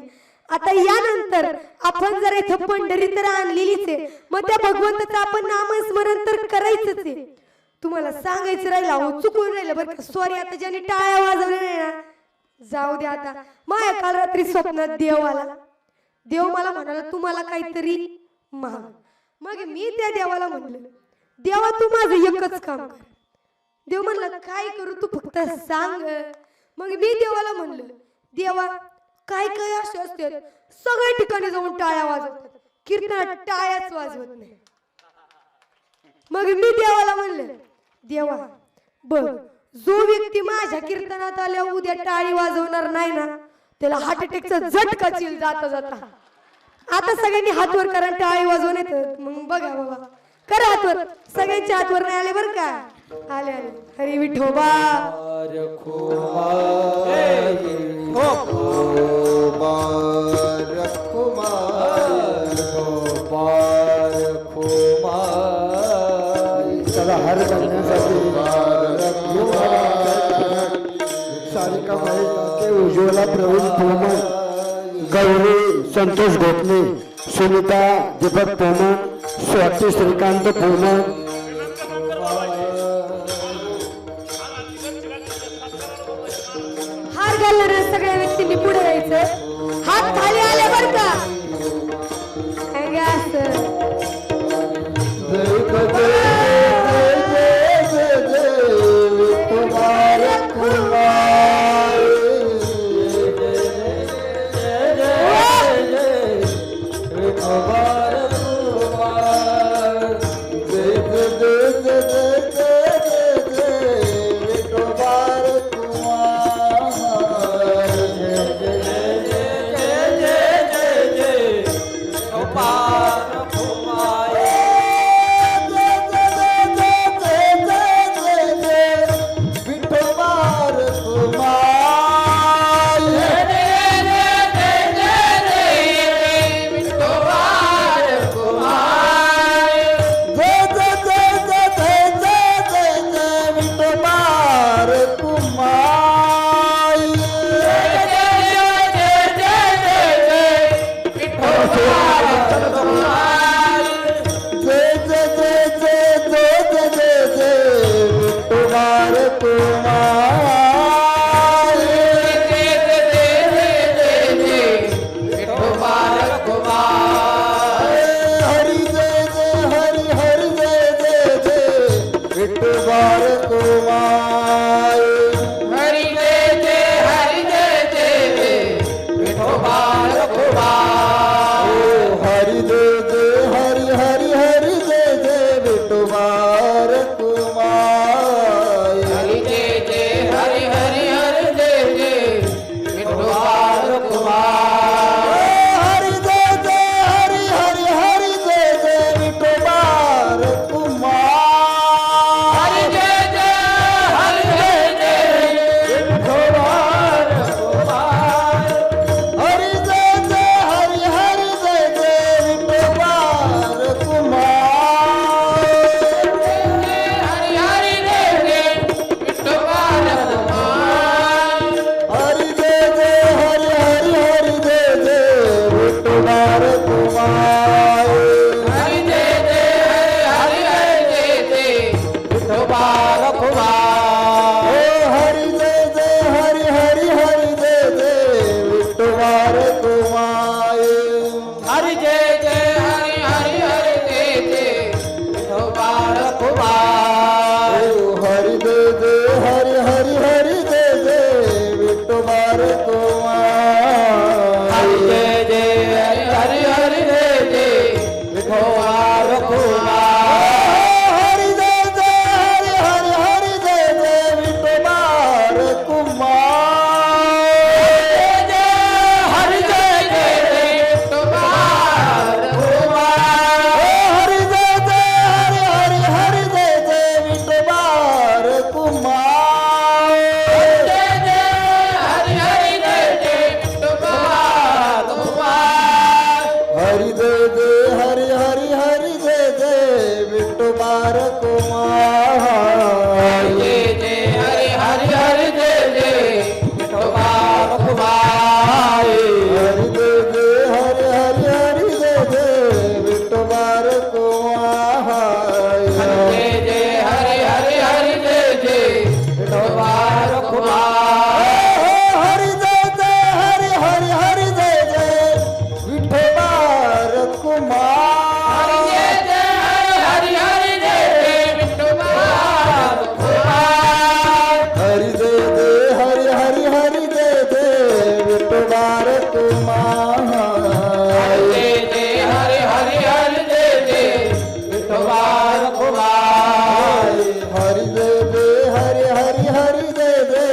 आता यानंतर आपण जर इथं पंढरी तर आणलेलीच आहे, मग त्या भगवंताचं आपण नामस्मरण तर करायचंच आहे. तुम्हाला सांगायचं राहिलं, अहो चुकून राहिलं बरं का, सॉरी. आता ज्याने टाळ्या वाजवल्या नाही ना, जाऊ द्या. आता माझ्या काल रात्री स्वप्नात देव आला. देव मला म्हणाला तुम्हाला काहीतरी माग. मग मी त्या देवाला म्हणलं, देवा तू माझं एकच काम कर. देव म्हणला काय करू तू फक्त सांग. मग मी देवाला म्हणलं, देवा काय काय असे असते सगळ्या ठिकाणी जाऊन टाळ्या वाजवतात, कीर्तनात टाळ्याच वाजवत नाही. मग मी देवाला म्हणलं, देवा बघ जो व्यक्ती माझ्या कीर्तनात आल्या उद्या टाळी वाजवणार नाही ना त्याला हार्ट अटॅकचा झटका चिल जाता जाता. आता सगळ्यांनी हातवर करा, टाळी वाजवून येत. मग बघा बाबा, करा हातवर. सगळ्यांच्या हातवर नाही आले बरं का? आले आले. हरी विठोबा. चला हार घालण्यासाठी सारिका माहिती, उज्ज्वला प्रवीण पोमन, गौरी संतोष घोटणे, सुनीता दीपक पोमन, स्वाती श्रीकांत पोमन. हार घालणाऱ्या सगळ्या व्यक्तींनी पुढे यायचं. हात खाली आले बरं का? हे असं. हरि दे दे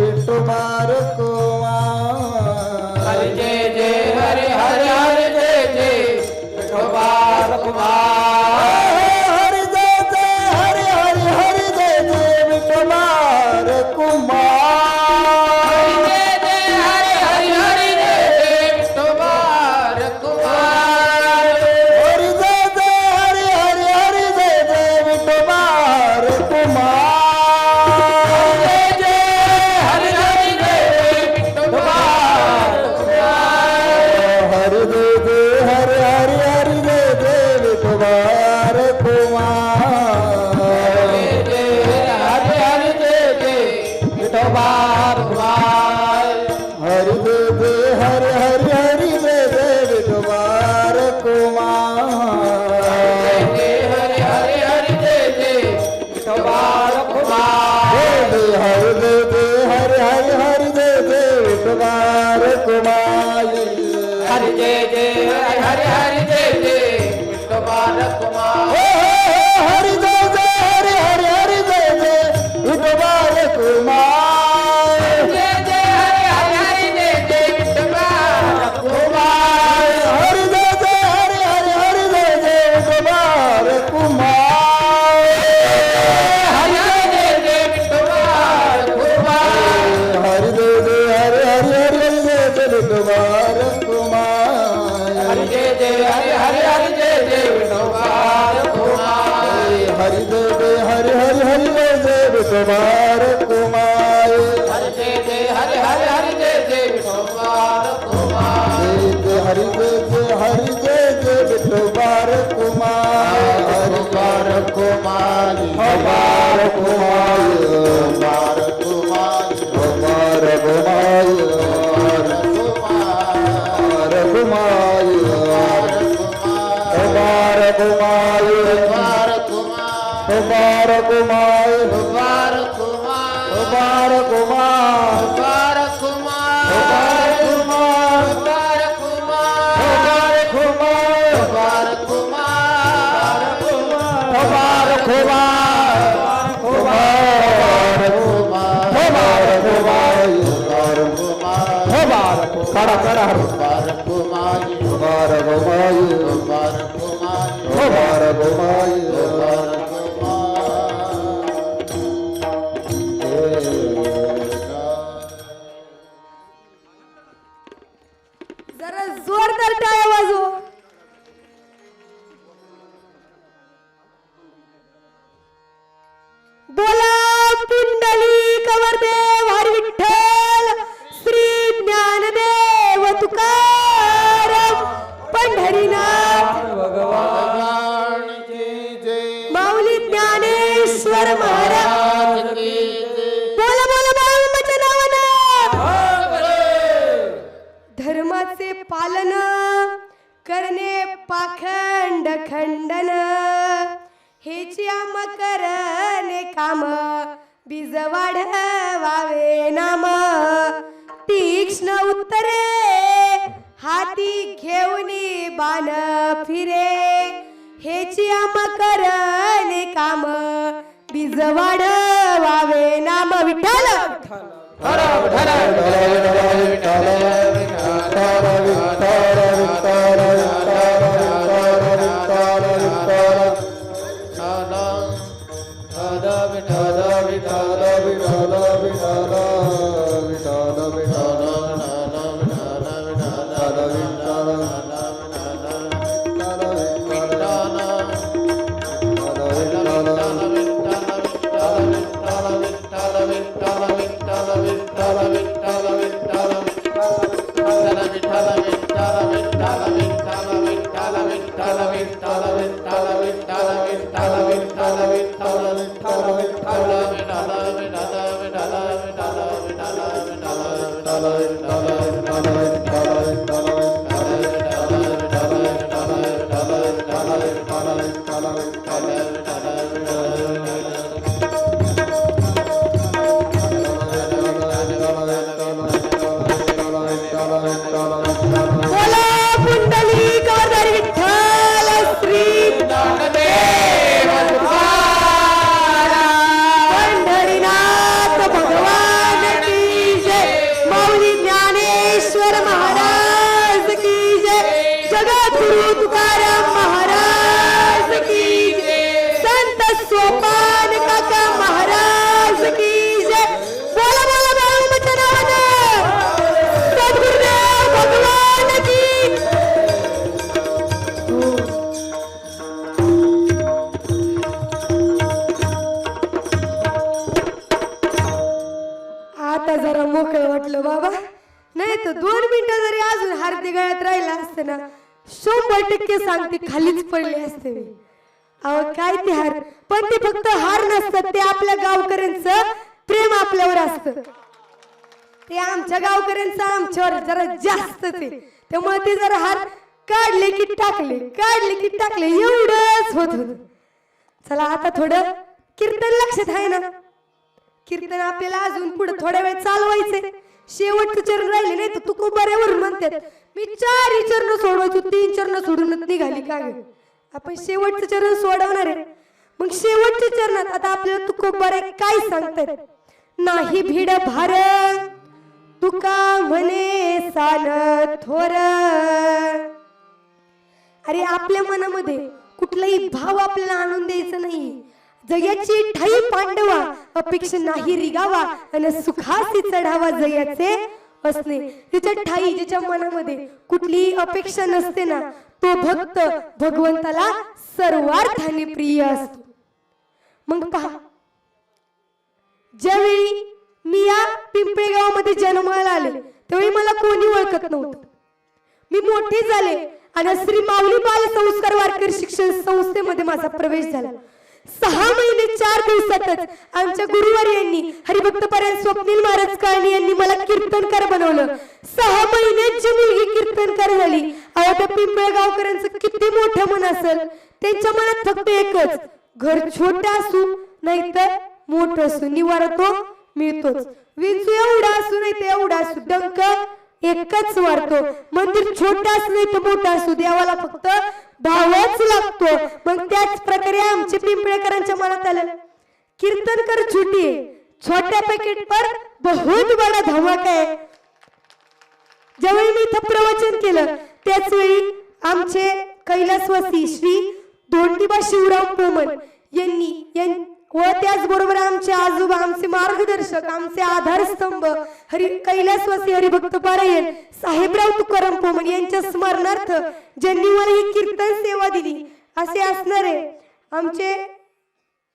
विठोबा रखुमाई. हरी हरी हरी जय जय विठोबा रे कुमार हरी हरी जय जय विठोबा कुमार हरी जय जय हरी हरी हरी जय जय विठोबा रे कुमार हरी हरी हरी जय जय विठोबा कुमार जय जय हरी जय जय हरी हरी हरी जय जय विठोबा रे कुमार हरि जय जय हरि हरि जय जय विठोबा कुमार हरि जय जय हरि हरि हरि जय जय विठोबा रे कुमार जय जय हरि हरि हरि जय जय विठोबा कुमार हरि जय जय हरि हरि हरि जय जय विठोबा रे कुमार हरि जय जय विठोबा कुमार हरि जय जय हरि हरि हरि जय जय विठोबा रे कुमार हरि जय जय हरि हरि हरि जय जय विठोबा कुमार हरि जय जय हरि हरि हरि जय जय विठोबा रे कुमार हरि जय जय हरि हरि हरि जय जय विठोबा कुमार जय हरि जय जय हरि जय जय विठोबा रे कुमार कुमार कुमार हमार कुमार हमार कुमार हमार कुमार हमार कुमार हमार कुमार हमार कुमार हमार कुमार करा करा हमार जरा जोरदार टाळ्या वाजव. बोला पुंडलिक वरदेव हरी विठ्ठल श्री ज्ञानदेव तुकाराम पंढरीनाथ भगवान की जय माऊली ज्ञानेश्वर महाराज बोला बोला बाळूमाच्या नावानं धर्माचे पालन करणे पाखंड खंडन हेची आम करणे काम बीज वाढवावे नाम तीक्ष्ण उत्तरे हाती घेऊनी बाण फिरे हेची आम करणे काम बीज वाढवावे नाम विठ्ठल बोला पुंडलिक वरदारी विठ्ठल श्री पंढरीनाथ भगवान की जय माऊली ज्ञानेश्वर महाराज की जय जगद्गुरु तुकाराम महाराज की जय संत सोपान काका महाराज की जय बोला बोला बाळूमाच्या नावानं सद्गुरुदेव भगवान की आता जरा मोकळं वाटलं बाबा नाही तर 2 मिनिटं जरी अजून हार्दी गळ्यात राहिला असतं ना 100% सांगते खालीच पडले असते मी. अहो काय ते हार, पण ते फक्त हार नसतात, ते आपल्या गावकऱ्यांचं प्रेम आपल्यावर असतं. ते आमच्या गावकऱ्यांचं आमच्यावर जरा जास्तच आहे, त्यामुळे ते जरा हार काढले की टाकले, काढले की टाकले, एवढंच होत होत. चला आता थोडं कीर्तन लक्षात आहे ना. कीर्तन आपल्याला अजून पुढे थोड्या वेळ चालवायचंय. शेवटचं चरण राहिले नाही तर तुकोबाऱ्यावरून म्हणतात मी 4 चरण सोडवायचो, 3 चरण सोडूनच निघाली का ग. आपण शेवटचं चरण सोडवणार आहे. मग शेवटच्या चरणात आता आपल्याला तुकोबारे काय सांगतात. नाही भीड भार तुका म्हणे सान थोर. अरे आपल्या मनामध्ये कुठलाही भाव आपल्याला आणून द्यायचा नाही. जयाची ठाई पांडवा अपेक्षा नाही रिगावा आणि सुखासी चढावा जयाचे असणे. त्याच्या ठाई ज्याच्या मनामध्ये कुठलीही अपेक्षा नसते ना तो भक्त भगवंताला सर्वार्थाने प्रिय असतो. मग पहा, ज्यावेळी मी या पिंपळे गावामध्ये जन्माला आले त्यावेळी मला कोणी ओळखत नव्हतं. मी मोठे झाले आणि श्री माऊली बाल संस्कार वारकरी शिक्षण संस्थेमध्ये माझा प्रवेश झाला. 6 महिने 4 दिवसातच आमच्या गुरुवारी यांनी हरिभक्त परायण स्वप्नील महाराज काळणी यांनी मला कीर्तनकार बनवलं. 6 महिन्यात जी मुलगी कीर्तनकार झाली. अहो त्या पिंपळे गावकऱ्यांचं किती मोठं मन असेल. त्यांच्या मनात फक्त एकच, घर छोटं असू नाहीतर मोठं असू निवारा तो मिळतोच. विंचू एवढा असू नाही तर एवढा असू डंक एकच वारतो. मंदिर छोटं असू नाही तर मोठं असू देवाला फक्त भावच लागतो. मग त्याच प्रकारे आमच्या पिंपळेकरांच्या मनात आलं कीर्तनकर छोटी छोट्या पॅकेट पर बहुत बडा धमाका आहे. ज्यावेळी मी इथं प्रवचन केलं त्याच वेळी आमचे कैलासवासी श्री धोंडीबा शिवराम पोमन यांनी व त्याचबरोबर आमचे आजोबा, आमचे मार्गदर्शक, आमचे आधारस्तंभ कैलासवासी हरिभक्त पारायण साहेबराव तुकाराम पोमन यांच्या स्मरणार्थ ज्यांनी मला ही कीर्तन सेवा दिली असे असणारे आमचे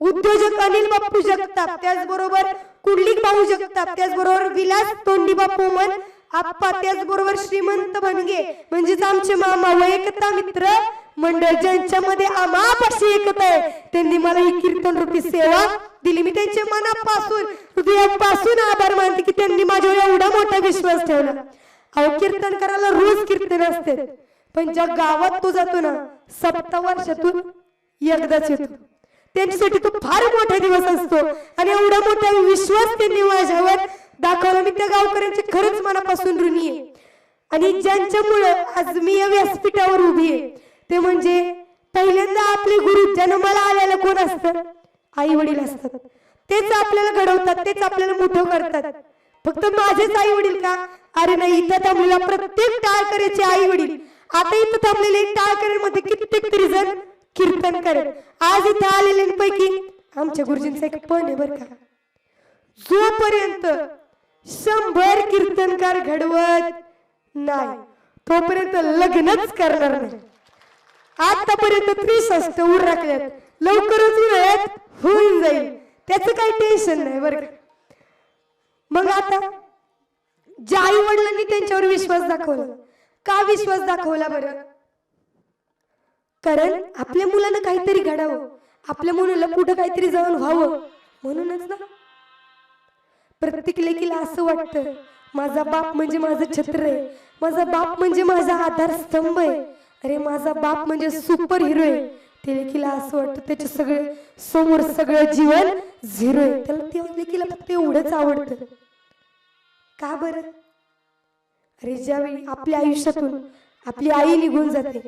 उद्योजक अनिल बाप्पू जगताप, त्याचबरोबर कुंडलिक भाऊ जगताप, त्याचबरोबर विलास तोंडीबा पोमन आप्पा, त्याचबरोबर श्रीमंत भणगे म्हणजेच आमचे मामा व एकता मित्र मंडळ ज्यांच्यामध्ये आम्हापाशी एकता आहे त्यांनी मला ही कीर्तन रूपी सेवा दिली. मी त्यांच्या मनापासून हृदयापासून आभार मानते की त्यांनी माझ्यावर एवढा मोठा विश्वास ठेवला. अहो कीर्तन करायला रोज कीर्तन असते, पण ज्या गावात तो जातो ना 7 वर्षातून एकदाच येतो. त्यांच्यासाठी तो फार मोठा दिवस असतो आणि एवढा मोठा विश्वास त्यांनी माझ्यावर दाखवला. मी त्या गावकऱ्यांचे खरंच मनापासून ऋणी आहे. आणि ज्यांच्यामुळे आज मी या व्यासपीठावर उभी आहे ते म्हणजे पहिल्यांदा आपले गुरु जन्माला आलेला कोण असतं, आई वडील असतात. तेच आपल्याला घडवतात, तेच आपल्याला मोठं करतात. फक्त माझेच आई वडील का, अरे नाही, इथं थांबलेला प्रत्येक टाळकऱ्याचे आई वडील, आता इथं थांबलेले टाळकऱ्यांमध्ये कित्येक तरी जण कीर्तन करेल. आज इथं आलेल्यांपैकी आमच्या गुरुजींचं एक पण आहे बरं का, जोपर्यंत 100 कीर्तनकार घडवत नाही तोपर्यंत लग्नच करणार नाही. आतापर्यंत 30 उर राखल्यात, लवकरच वेळेत होऊन जाईल, त्याचं काही टेन्शन नाही बरं. मग आता ज्या आई वडिलांनी त्यांच्यावर विश्वास दाखवला, का विश्वास दाखवला बरं? कारण आपल्या मुलांना काहीतरी घडावं, आपल्या मुलाला कुठं काहीतरी जाऊन व्हावं म्हणूनच ना. प्रत्येक लेकीला असं वाटतं माझा बाप म्हणजे माझं छत्र आहे, माझा बाप म्हणजे माझा आधारस्तंभ आहे, अरे माझा बाप म्हणजे सुपर हिरो आहे. ते लेकीला असं वाटतं त्याच्या सगळे समोर सगळं जीवन झिरो आहे. त्याला ते लेकीला फक्त एवढंच आवडतं. का बरं? अरे ज्यावेळी आपल्या आयुष्यातून आपली आई निघून जाते,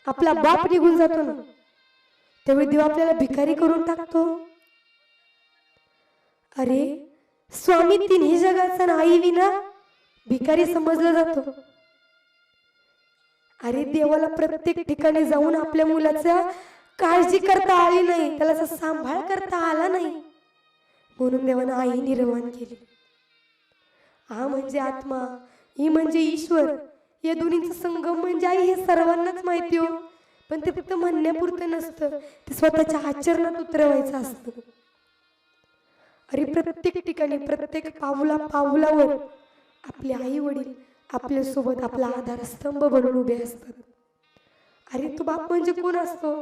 आपला बाप निघून जातो ना, त्यावेळी देव आपल्याला भिकारी करून टाकतो. अरे स्वामी तिन्ही जगाचा ना आई विना भिकारी समजला जातो. अरे देवाला प्रत्येक ठिकाणी जाऊन आपल्या मुलाचा काळजी करता आली नाही, त्याला सांभाळ करता आला नाही, म्हणून देवानं आई निर्माण केली. हा म्हणजे आत्मा, ही म्हणजे ईश्वर, या दोन्हीचा संगम म्हणजे आई हे सर्वांनाच माहिती हो. पण ते फक्त म्हणण्यापुरतं नसतं, ते स्वतःच्या आचरणात उतरवायचं असतं. अरे प्रत्येक ठिकाणी प्रत्येक पावलावर आपले आई वडील आपल्या सोबत आपला आधारस्तंभ बनून उभे असतात. अरे तो बाप म्हणजे कोण असतो?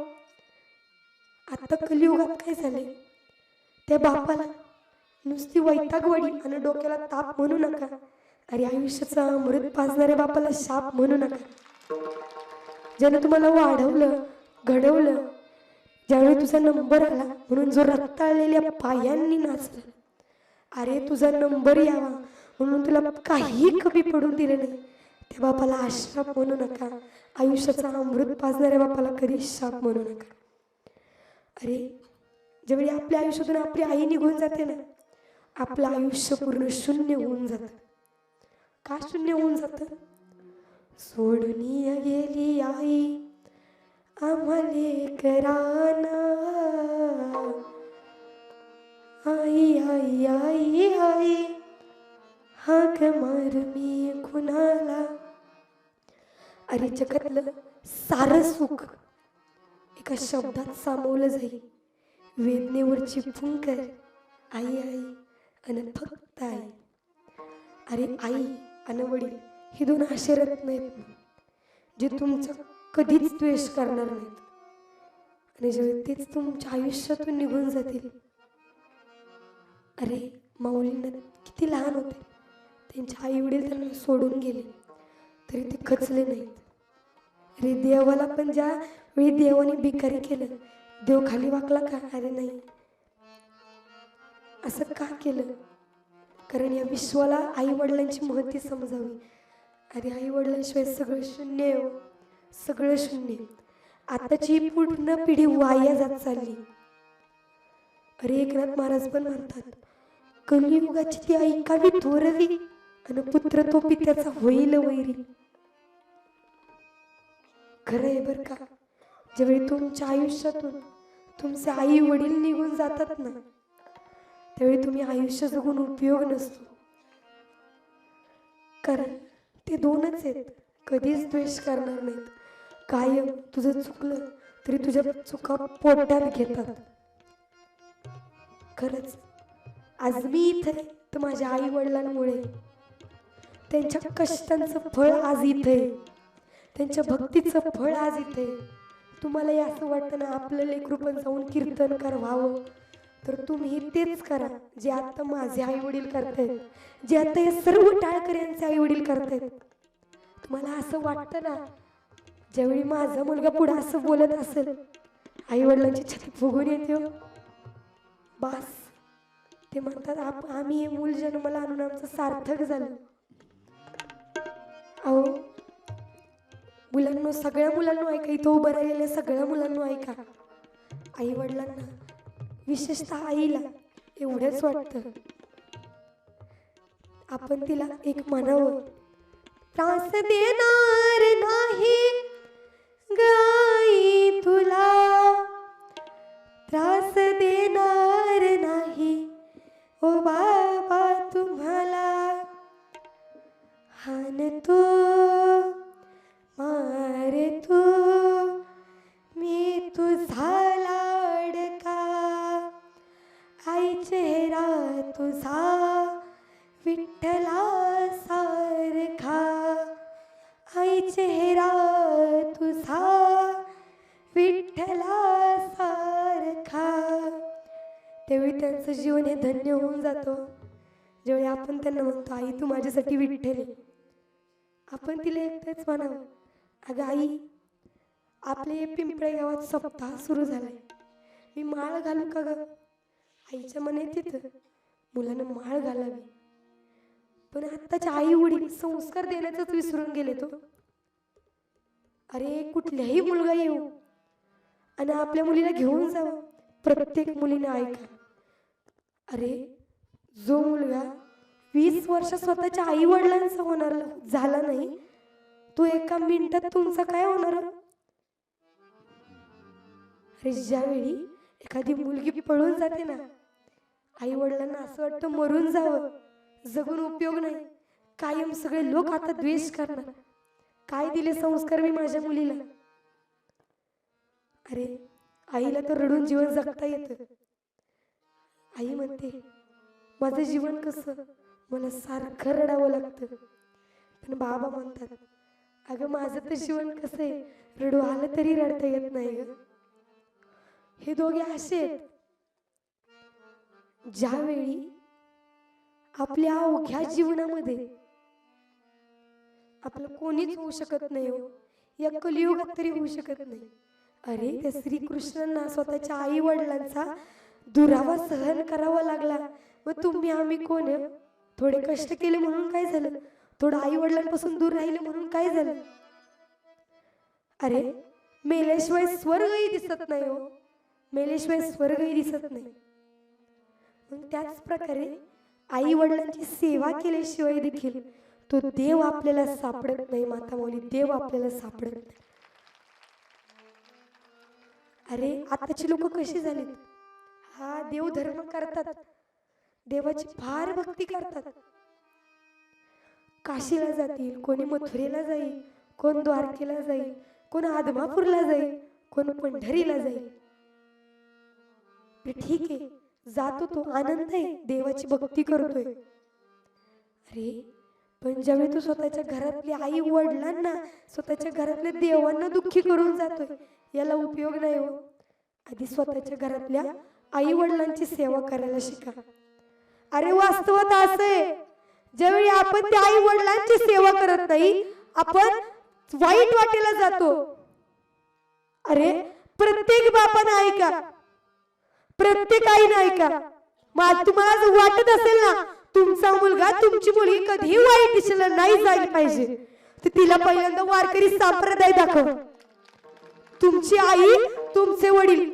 आता कलियुगात काय झालंय, त्या बापाला नुसती वैतागवाडी आणि डोक्याला ताप म्हणू नका. अरे आयुष्याचा अमृत पाजणाऱ्या बापाला शाप म्हणू नका. ज्यानं तुम्हाला वाढवलं, घडवलं, ज्यावेळी तुझा नंबर आला म्हणून जो रक्ताळलेल्या पायांनी नाचला, अरे तुझा नंबर यावा म्हणून तुला काही कमी पडून दिले नाही, त्या बापाला आश्राप म्हणू नका. आयुष्याचा अमृत पाजणाऱ्या बापाला कधी शाप म्हणू नका. अरे ज्यावेळी आपल्या आयुष्यातून आपली आई निघून जाते ना, आपलं आयुष्य पूर्ण शून्य होऊन जातं. का शून्य होऊन जातं? सोडून गेली आई आम्हाले कराना, आई आई आई आई हाक मार मी कुणाला. अरे जगातलं सारं सुख एका शब्दात सामावलं जाईल. वेदनेवरची फुंकर आई आई आणि फक्त आई. अरे आई आणि वडील हे दोन असे रत्न आहेत जे तुमचं कधीच द्वेष करणार नाहीत. आणि जेव्हा तेच तुमच्या आयुष्यातून निघून जातील, अरे माऊलींना किती लहान होते, त्यांचे आई वडील त्यांना सोडून गेले तरी ते खचले नाहीत. अरे देवाला पण ज्या वेळी देवाने भिकारी केलं, देव खाली वाकला का? अरे नाही. असं का केलं? कारण या विश्वाला आई वडिलांची महती समजावी. अरे आई वडिलांशिवाय सगळं शून्य आहे हो, सगळं शून्य. आताची पूर्ण पिढी वाया जात चालली. अरे एकनाथ महाराज पण म्हणतात, कलियुगाची ती ऐकावी थोरवी आणि पुत्र तो पित्याचा होईल वैरी. खरं आहे बर का. ज्यावेळी तुमच्या आयुष्यातून तुमचे आई वडील निघून जातात ना, त्यावेळी तुम्ही आयुष्य जगून उपयोग नसतो. कारण ते दोनच आहेत, कधीच द्वेष करणार नाहीत. कायम तुझं चुकलं तरी तुझ्या चुका पोटात घेतात. खरंच आज मी इथे तर माझ्या आई वडिलांमुळे. त्यांच्या कष्टांचं फळ आज इथे, त्यांच्या भक्तीचं फळ आज इथे. तुम्हाला असं वाटतं ना आपलं लेकरू पण जाऊन कीर्तनकार व्हावं, तर तुम्ही तेच करा जे आता माझे आई वडील करतायत, जे आता या सर्व टाळकर यांचे आई वडील करतायत. तुम्हाला असं वाटतं ना, ज्यावेळी माझा मुलगा पुढे असं बोलत असेल, आई वडिलांची छाती फुगून येते हो. बस ते म्हणतात आम्ही हे मूल जन्माला आणून आमचं सार्थक झालं. अहो मुलांना, सगळ्या मुलांना ऐका, इथं उभं राहिलेल्या सगळ्या मुलांना ऐका. आई वडिलांना, विशेषतः आईला एवढंच वाटतं, आपण तिला एक म्हणावं, त्रास देणार नाही गाई तुला, त्रास देणार नाही ओ बाबा तुम्हाला. हान तू मार तू मी तुझा लाडका, आई चेहरा तुझा विठ्ठला सारखा, आई चेहरा तुझा विठ्ठला सारखा. त्यावेळी त्यांचं जीवन हे धन्य होऊन जातं. ज्यावेळी आपण त्यांना म्हणतो आई तू माझ्यासाठी विठ्ठल आहे, आपण तिला एकटंच म्हणावं, अगं आई आपले पिंपळे गावात सप्ताह सुरू झालाय, मी माळ घालू का ग? आईच्या मनात तिथं मुलानं माळ घालावी. पण आत्ताच्या आई वडील संस्कार देण्याचंच विसरून गेले तो. अरे कुठल्याही मुलगा येऊ आणि आपल्या मुलीला घेऊन जावं, प्रत्येक मुलीने ऐका. अरे जो मुलगा 20 वर्ष स्वतःच्या आई वडिलांचा होणार झाला नाही, तो एका मिनिटात तुमचा काय होणार? अरे ज्यावेळी एखादी मुलगी पळून जाते ना, आई वडिलांना असं वाटतं मरून जावं, जगून उपयोग नाही. कायम सगळे लोक आता द्वेष करणार, काय दिले संस्कार मी माझ्या मुलीला. अरे आईला तर रडून जीवन जगता येतं. आई म्हणते माझं जीवन कसं, मला सारखं रडावं लागतं. पण बाबा म्हणतात अगं माझं तर जीवन कसं आहे, रडू आलं तरी रडता येत नाही ग. हे दोघे असे आहेत, ज्यावेळी आपल्या अवघ्या जीवनामध्ये आपलं कोणीच होऊ शकत नाही, हो या कलियुगात तरी होऊ शकत नाही. अरे त्या श्रीकृष्णांना स्वतःच्या आई वडिलांचा दुरावा सहन करावा लागला. मग तुम्ही आम्ही कोण आहे? थोडे कष्ट केले म्हणून काय झालं? थोडं आई वडिलांपासून दूर राहिले म्हणून काय झालं? अरे मेल्याशिवाय स्वर्गही दिसत नाही, हो मेल्याशिवाय स्वर्गही दिसत नाही. मग त्याच प्रकारे आई वडिलांची सेवा केल्याशिवाय देखील तो देव आपल्याला सापडत नाही. माता माऊली, देव आपल्याला सापडत नाही. अरे आताची लोक कशी झालीत? हा देव धर्म करतात, देवाची फार भक्ती करतात. काशीला जातील, कोणी मथुरेला जाईल, कोण द्वारकेला जाईल, कोण आदमापूरला जाईल, कोण पंढरीला जाईल. ठीक आहे, जातो तो आनंद आहे, देवाची भक्ती करतोय. अरे पण ज्यावेळी तू स्वतःच्या घरातल्या आई वडिलांना, स्वतःच्या घरातल्या देवांना दुःखी करून जातोय, याला उपयोग नाही, हो. आधी स्वतःच्या घरातल्या आई वडिलांची सेवा करायला शिका. अरे वास्तवात असं आहे, ज्यावेळी आपण त्या आई वडिलांची सेवा करत नाही, आपण वाईट वाटेला जातो. अरे प्रत्येक बापानं ऐका, प्रत्येक आईनं ऐका. मग तुम्हाला जर वाटत असेल ना तुमचा मुलगा, तुमची मुलगी कधीही वाईट दिशेला नाही जायला पाहिजे, तर तिला पहिल्यांदा वारकरी संप्रदाय दाखव. तुमची आई, तुमचे वडील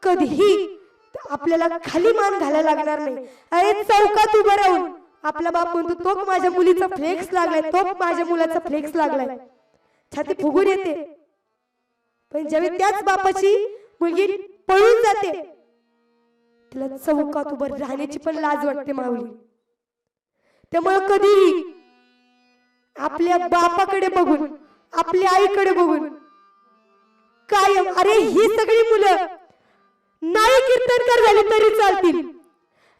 कधीही आपल्याला खाली मान घालायला लागणार नाही. अरे चौकात उभं राहून आपला बाप म्हणतो, तो माझ्या मुलीचा फ्लेक्स लागलाय, तो माझ्या मुलाचा फ्लेक्स लागलाय, छाती फुगून येते. पण ज्यावेळी त्याच बापाची मुलगी पळून जाते, तिला चौकात उभं राहण्याची पण लाज वाटते माऊली. त्यामुळे कधीही आपल्या बापाकडे बघून, आपल्या आईकडे बघून कायम, अरे ही सगळी मुलं नाही कीर्तनकार झाली तरी चालतील,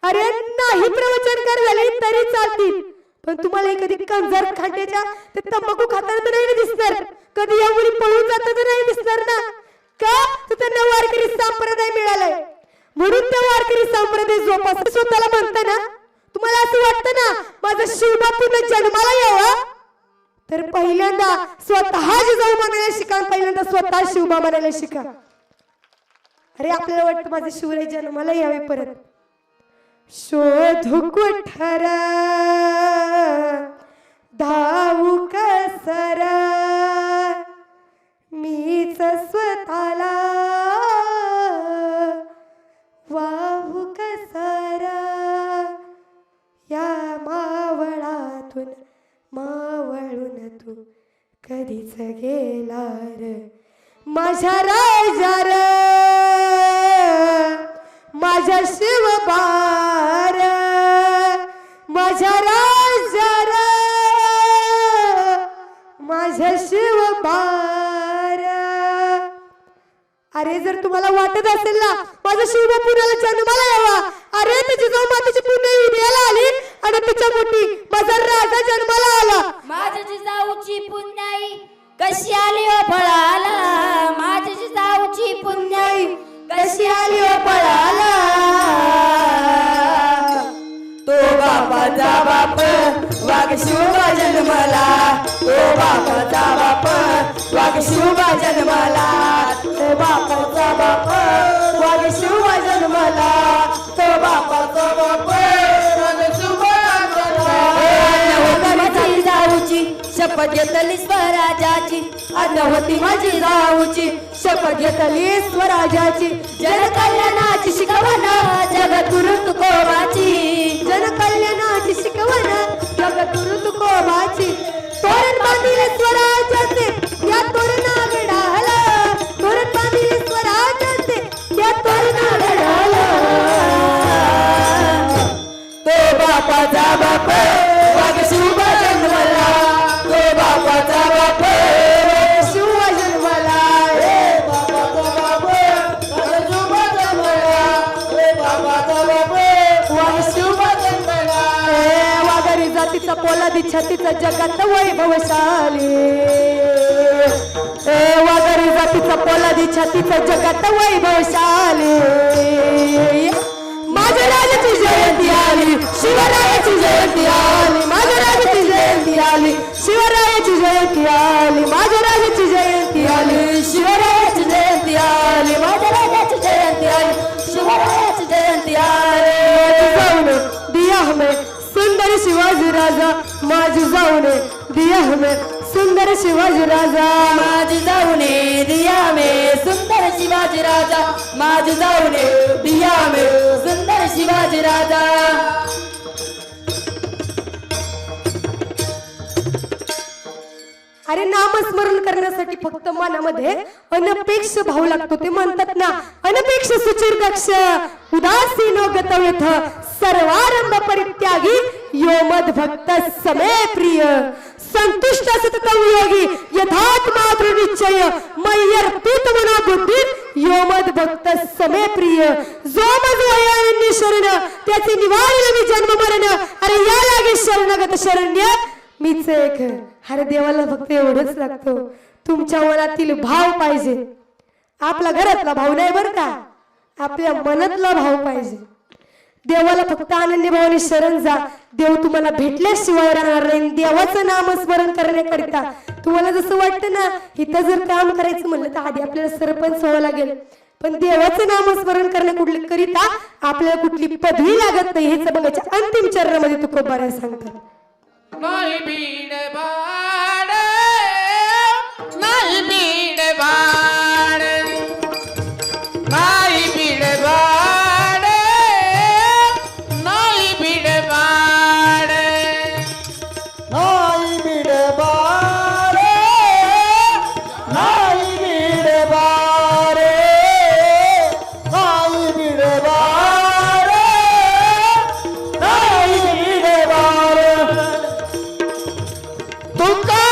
अरे नाही प्रवचनकार झाले तरी चालतील, पण तुम्हाला कधी कंजर खांड्याच्या ते तंबाखू खाताना तर नाही दिसणार, कधी या मुली पळून जाताना नाही दिसणार ना. का? तर त्यांना वारकरी संप्रदाय मिळालाय, म्हणून त्या वारकरी संप्रदाय जोपास स्वतःला म्हणता ना. तुम्हाला असं वाटतं ना माझा शिवबापूंना जन्माला यावा, तर पहिल्यांदा स्वतः जिजाऊ म्हणायला शिका, पहिल्यांदा स्वतः शिवबा म्हणायला शिका. अरे आपल्याला वाटतं माझे शिवराय जन्माला यावे परत. शोधू कुठर धावू कसर, मीच स्वतःला वाहू कसर, या मावळातून मावळून तू कधीच गेला र माझ्या राजा र, माझ्या शिवबार, माझ्या राजा र, माझ्या शिवबार. अरे जर तुम्हाला वाटत असेल ना माझा शिवबा पुण्याला जन्माला यावा, अरे त्याची जाऊ मातेची पुण्य विद्याला आली आणि तिच्या मोठी माझा राजा जन्माला आला. माझ्या जिजाऊची पुण्याई कशी आली ओ फळाला, माझ्या जिजाऊची पुण्याई कशी आली ओ फळाला. तो बापाचा बाप वाघ शिवबा जन्माला, तो बापाचा बाप वाघ शिवबा जन्माला, तो बापाचा बाप वाघ शिवबा जन्माला, तो बापाचा बाप वाघ शिवबा जन्माला. जिजाऊची शपथ घेतली स्वराजाची, आता होती माझी जाऊची शपथ घेतली स्वराजाची, जनकल्याणाची शिकवण जगतुरु तुकोबाची, जनकल्याणाची शिकवण जगतुरु तुकोबाची. तोरण बांधिले स्वराजाचे या तोरणागडाला, तोरण बांधिले स्वराजाचे या तोरणागडाला. तो बापाचा बाप वाघ शिवबा जन्माला, तो बापाचा बाप शिवबा जन्माला, रे बापाचा बाप वाघ शिवबा जन्माला, रे बापाचा बाप वाघ शिवबा जन्माला. वाघरी जातीचा पोलादी छातीचा जगात वैभवशाली. वाघारी जातीचा पोलादी छातीचा जगात वैभवशाली माझ्या राजाची जयंती आली शिवरायाची जयंती आली माझ्या राजाची जयंती आली शिवरायाची जयंती आली माझ्या राजाची जयंती आली शिवरायाची जयंती आली माझ्या राजाची जयंती आली शिवरायाची जयंती आली जाऊन दिया हमें सुंदर शिवाजी राजा माझी जाऊन दिया हमें सुंदर शिवाजी राजा माझी जाऊने दिया में सुंदर शिवाजी राजा माझी जाऊने दिया में सुंदर शिवाजी राजा अरे नामस्मरण करण्यासाठी फक्त मनामध्ये अनपेक्ष भाव लागतो ते म्हणतात ना अनपेक्ष सुचिर दक्ष उदासीनो गतव्यथ सर्वारंभ परित्यागी यो मद भक्त समे प्रिय संतुष्ट सततम योगी यथात्मा निश्चय मय्यर्पित मना बुद्धी यो मद भक्त समे प्रिय जो मज वयानन्य शरण त्याचे निवारण मी जन्म मरण अरे या लागे शरणगत शरण्य मीच एक हर देवाला फक्त एवढंच लागतो तुमच्या मनातील भाव पाहिजे आपला घरातला भाव नाही बरं का आपल्या मनातला भाव पाहिजे देवाला फक्त आनंदी भावाने शरण जा देव तुम्हाला भेटल्याशिवाय राहणार नाही देवाचं नामस्मरण करण्याकरिता तुम्हाला जसं वाटतं ना इथं जर काम करायचं म्हणलं तर आधी आपल्याला सरपंच व्हावं लागेल पण देवाचं नामस्मरण करण्याकरिता आपल्याला कुठली पदवी लागत नाही हेच बघायच्या अंतिम चरणामध्ये तुकोबाराय सांगतात नाही बीड बाड नाही बीड बाड नाही बीड बाड नाही बीड बाड नाही बिडबारे नाही बिडबारे नाही बिडबारे नाही बिडबारे तुका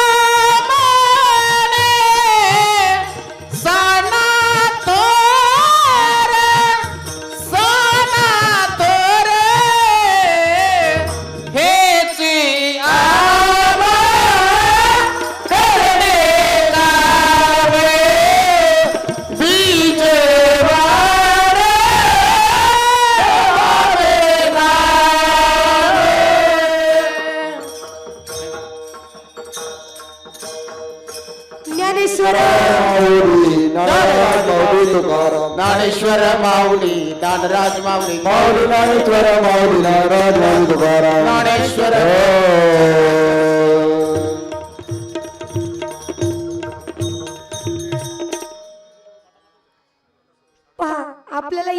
माने साना तोर हेची आवा करणे लावे बीज वारे वारे लावे ज्ञानेश्वर माऊली नारायण माऊली तुकाराम ज्ञानेश्वर माऊली ज्ञानराज माऊली माऊली ज्ञानेश्वर माऊली नारायण माऊली तुकाराम ज्ञानेश्वर पहा आपल्याला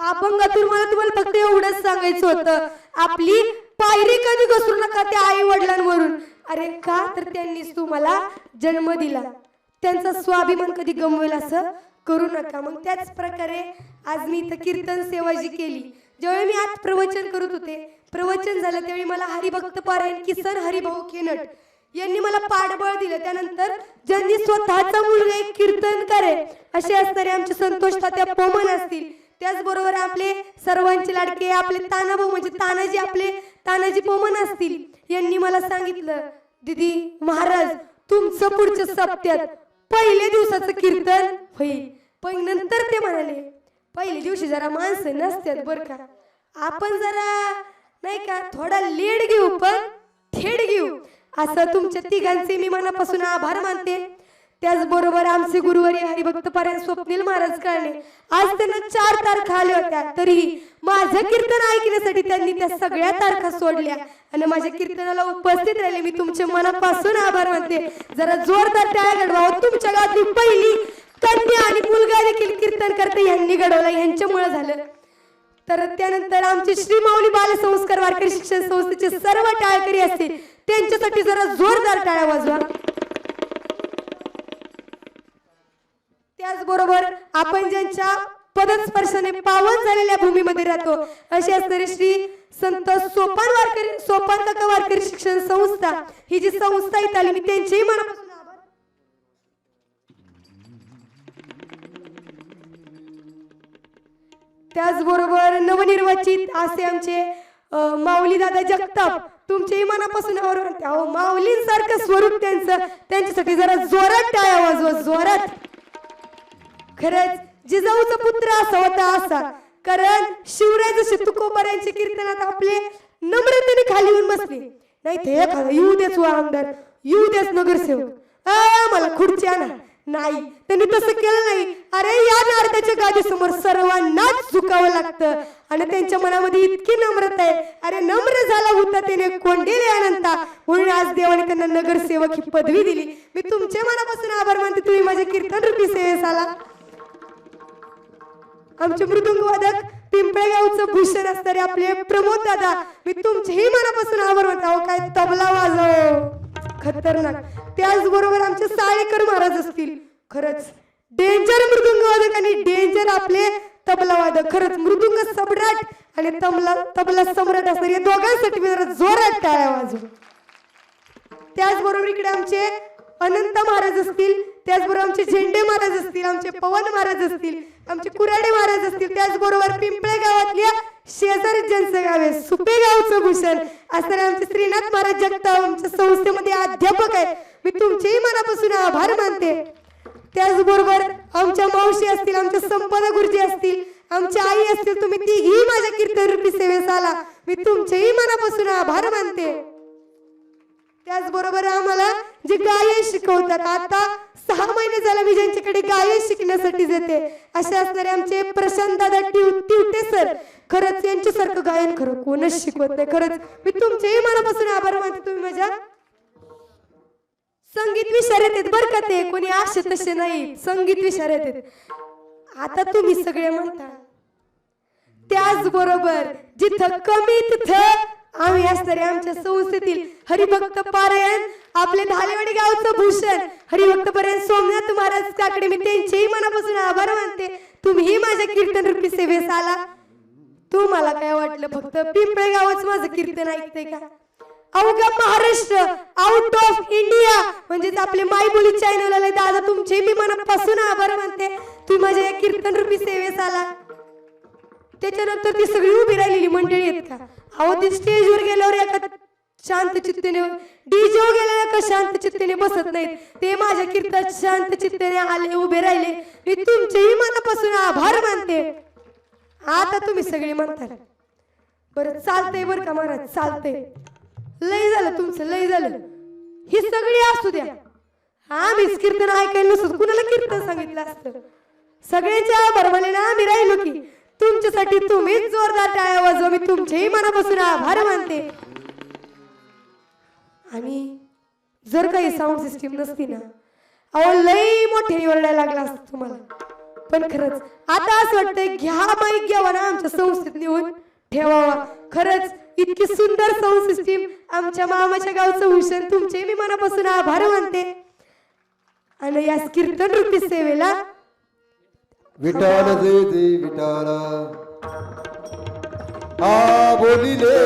अभंगातून मला तुम्हाला फक्त एवढंच सांगायचं होतं आपली पायरी कधी घसरू नका त्या आई वडिलांवरून अरे का तर त्यांनीच तुम्हाला जन्म दिला त्यांचा स्वाभिमान कधी गमवेल असं करू नका मग त्याच प्रकारे आज मी इथं कीर्तन सेवा जी केली ज्यावेळी मी आज प्रवचन करत होते प्रवचन झालं त्यावेळी मला हरिभक्त पारायण किसन हरिभाऊ खेनट यांनी मला पाठबळ दिलं त्यानंतर ज्यांनी स्वतःचा मुलगा एक कीर्तनकार आहे असे असणारे आमचे संतोष तात्या पोमन असतील त्याचबरोबर आपले सर्वांचे लाडके आपले तानाभाऊ म्हणजे तानाजी आपले तानाजी पोमन असतील यांनी मला सांगितलं दीदी महाराज तुमचं पुढच्या सप्त्यात पहिल्या दिवसाचं कीर्तन होईल पण नंतर ते म्हणाले पहिल्या दिवशी जरा माणसं नसतात बरं का आपण जरा नाही का थोडा लेट घेऊ पण थेट घेऊ असं तुमच्या तिघांचे मी मनापासून आभार मानते त्याचबरोबर आमचे गुरुवारी हरिभक्त पारायण स्वप्नील महाराज काळणे आज त्यांना 4 तारखा आल्या होत्या तरीही माझं कीर्तन ऐकण्यासाठी त्यांनी त्या सगळ्या तारखा सोडल्या आणि माझ्या कीर्तनाला उपस्थित राहिले मी तुमच्या मनापासून आभार मानते जरा जोरदार टाळ्या घडवावं तुमच्या गावातली पहिली कन्या आणि मुलगा देखील कीर्तन करते यांनी घडवला यांच्यामुळे झालं तर त्यानंतर आमचे श्री माऊली बालसंस्कार वारकरी शिक्षण संस्थेचे सर्व टाळकरी असतील त्यांच्यासाठी जरा जोरदार टाळ्या वाजवा त्याचबरोबर आपण ज्यांच्या पदस्पर्शाने पावन झालेल्या भूमीमध्ये राहतो असे असणारे श्री संत सोपान काका वारकरी शिक्षण संस्था ही जी संस्था इथं आली मी त्यांचेही मनापासून आभार त्याचबरोबर नवनिर्वाचित असे आमचे माऊली दादा जगताप तुमच्याही मनापासून आभार मानते. अहो माऊलींसारखं स्वरूप त्यांचं, त्यांच्यासाठी जरा जोरात टाळ्या वाजवा, जोरात. खरंच जिजाऊचा पुत्र असा होता असा, कारण शिवराय जसे तुकोबारायांच्या कीर्तनात आपले नम्रतेने खाली येऊन बसले. नाही ते एखादा येऊ देच वा आमदार, येऊ देच नगरसेवक, मला खुर्ची आणा, नाही त्यांनी तसं केलं नाही. अरे या नारदाच्या गादीसमोर सर्वांनाच झुकावं लागतं आणि त्यांच्या मनामध्ये इतकी नम्रता आहे. अरे नम्र झाला होता त्याने कोंडेले अनंता, म्हणून आज देवाने त्यांना नगरसेवक ही पदवी दिली. मी तुमच्या मनापासून आभार मानते, तुम्ही माझ्या कीर्तन रूपी सेवेस आला. आमचे मृदुंग वादक पिंपळगावचं भूषण असणारे आपले प्रमोद दादा, मी तुमचेही मनापासून आभार मानते. अहो काय तबला वाजव, खतरनाक. त्याचबरोबर आमचे साळेकर महाराज असतील, खरंच डेंजर मृदुंग वादक आणि डेंजर आपले तबला वादक. खरंच मृदुंग सम्राट आणि तबला सम्राट असणारे या दोघांसाठी मी जरा जोरात टाळ्या वाजव. त्याचबरोबर इकडे आमचे अनंत महाराज असतील, त्याचबरोबर आमचे झेंडे महाराज असतील, आमचे पवन महाराज असतील, आमचे कुराडे महाराज असतील, त्याचबरोबर पिंपळे गावातल्या शेजारी ज्यांचं गाव आहे सुपेगावचं भूषण असणारे आमचे श्रीनाथ महाराज जगताप आमच्या संस्थेमध्ये अध्यापक आहेत. मी तुमचेही मनापासून आभार मानते. त्याचबरोबर आमच्या मावशी असतील, आमच्या संपदा गुरुजी असतील, आमच्या आई असतील, तुम्ही तिघी माझ्या कीर्तन रूपी सेवेस आला, मी तुमचेही मनापासून आभार मानते. त्याचबरोबर आम्हाला जे गायन शिकवतात, आता 6 महिने झाले मी ज्यांच्याकडे गायन शिकण्यासाठी जाते, असे असणारे आमचे प्रशांत दादा टिवटे सर, खरंच यांच्यासारखं गायन खरं कोणच शिकवत नाही. खरंच मी तुमचेही मनापासून आभार मानते. तुम्ही माझ्या संगीत विशारद आहेत बरं का, ते कोणी असे तसे नाही, संगीत विशारद आहेत. आता तुम्ही सगळे म्हणता, त्याचबरोबर जिथं कमी तिथं आम्ही असणारे आमच्या संस्थेतील हरिभक्त पारायण आपले धालेवाडी गावचं भूषण हरिभक्त पारायण सोमनाथ महाराज काकडे, मी त्यांचेही मनापासून आभार मानते. तुम्हीही माझ्या कीर्तन रूपी सेवेस आला. तुम्हाला काय वाटलं फक्त पिंपळे गावच माझं कीर्तन ऐकते का? अवघा महाराष्ट्र, आउट ऑफ इंडिया म्हणजेच आपले मायबोली चॅनल आले. दादा तुमचे मी मनापासून आभार मानते, तुम्ही माझ्या या कीर्तन रूपी सेवेस आला. त्याच्यानंतर ती सगळी उभी राहिलेली मंडळी आहेत का, अहो ती स्टेजवर गेल्यावर एका शांत चित्तेने, डीजेवर गेल्यावर एका शांत चित्तेने बसत नाहीत, ते माझ्या कीर्तनात शांत चित्तेने आले, उभे राहिले. मी तुमचेही मनापासून आभार मानते. आता तुम्ही सगळे म्हणताल बरं चालतंय बरं का महाराज, चालतंय, लय झालं तुमचं, लय झालं, ही सगळी असू द्या, आम्हीच कीर्तन ऐकायला नसतो, कुणाला कीर्तन सांगितलं असतं. सगळ्यांच्या आभार मानले ना आम्ही राहिलो की, तुमच्यासाठी तुम्हीच जोरदार टाळ्या वाजवा. मी तुमचेही मनापासून आभार मानते. आणि जर काही साऊंड सिस्टीम नसती ना, अहो लई मोठे ओरडायला लागला असतं तुम्हाला. पण खरंच आता असं वाटतंय घ्या माईक घ्यावा ना आमच्या संस्थेत नेऊन ठेवावा. खरंच इतकी सुंदर साऊंड सिस्टीम आमच्या मामाच्या गावचं भूषण, तुमचे मी मनापासून आभार मानते. आणि या कीर्तन रूपी सेवेला विठाल जय जय विठाल, आ बोलिले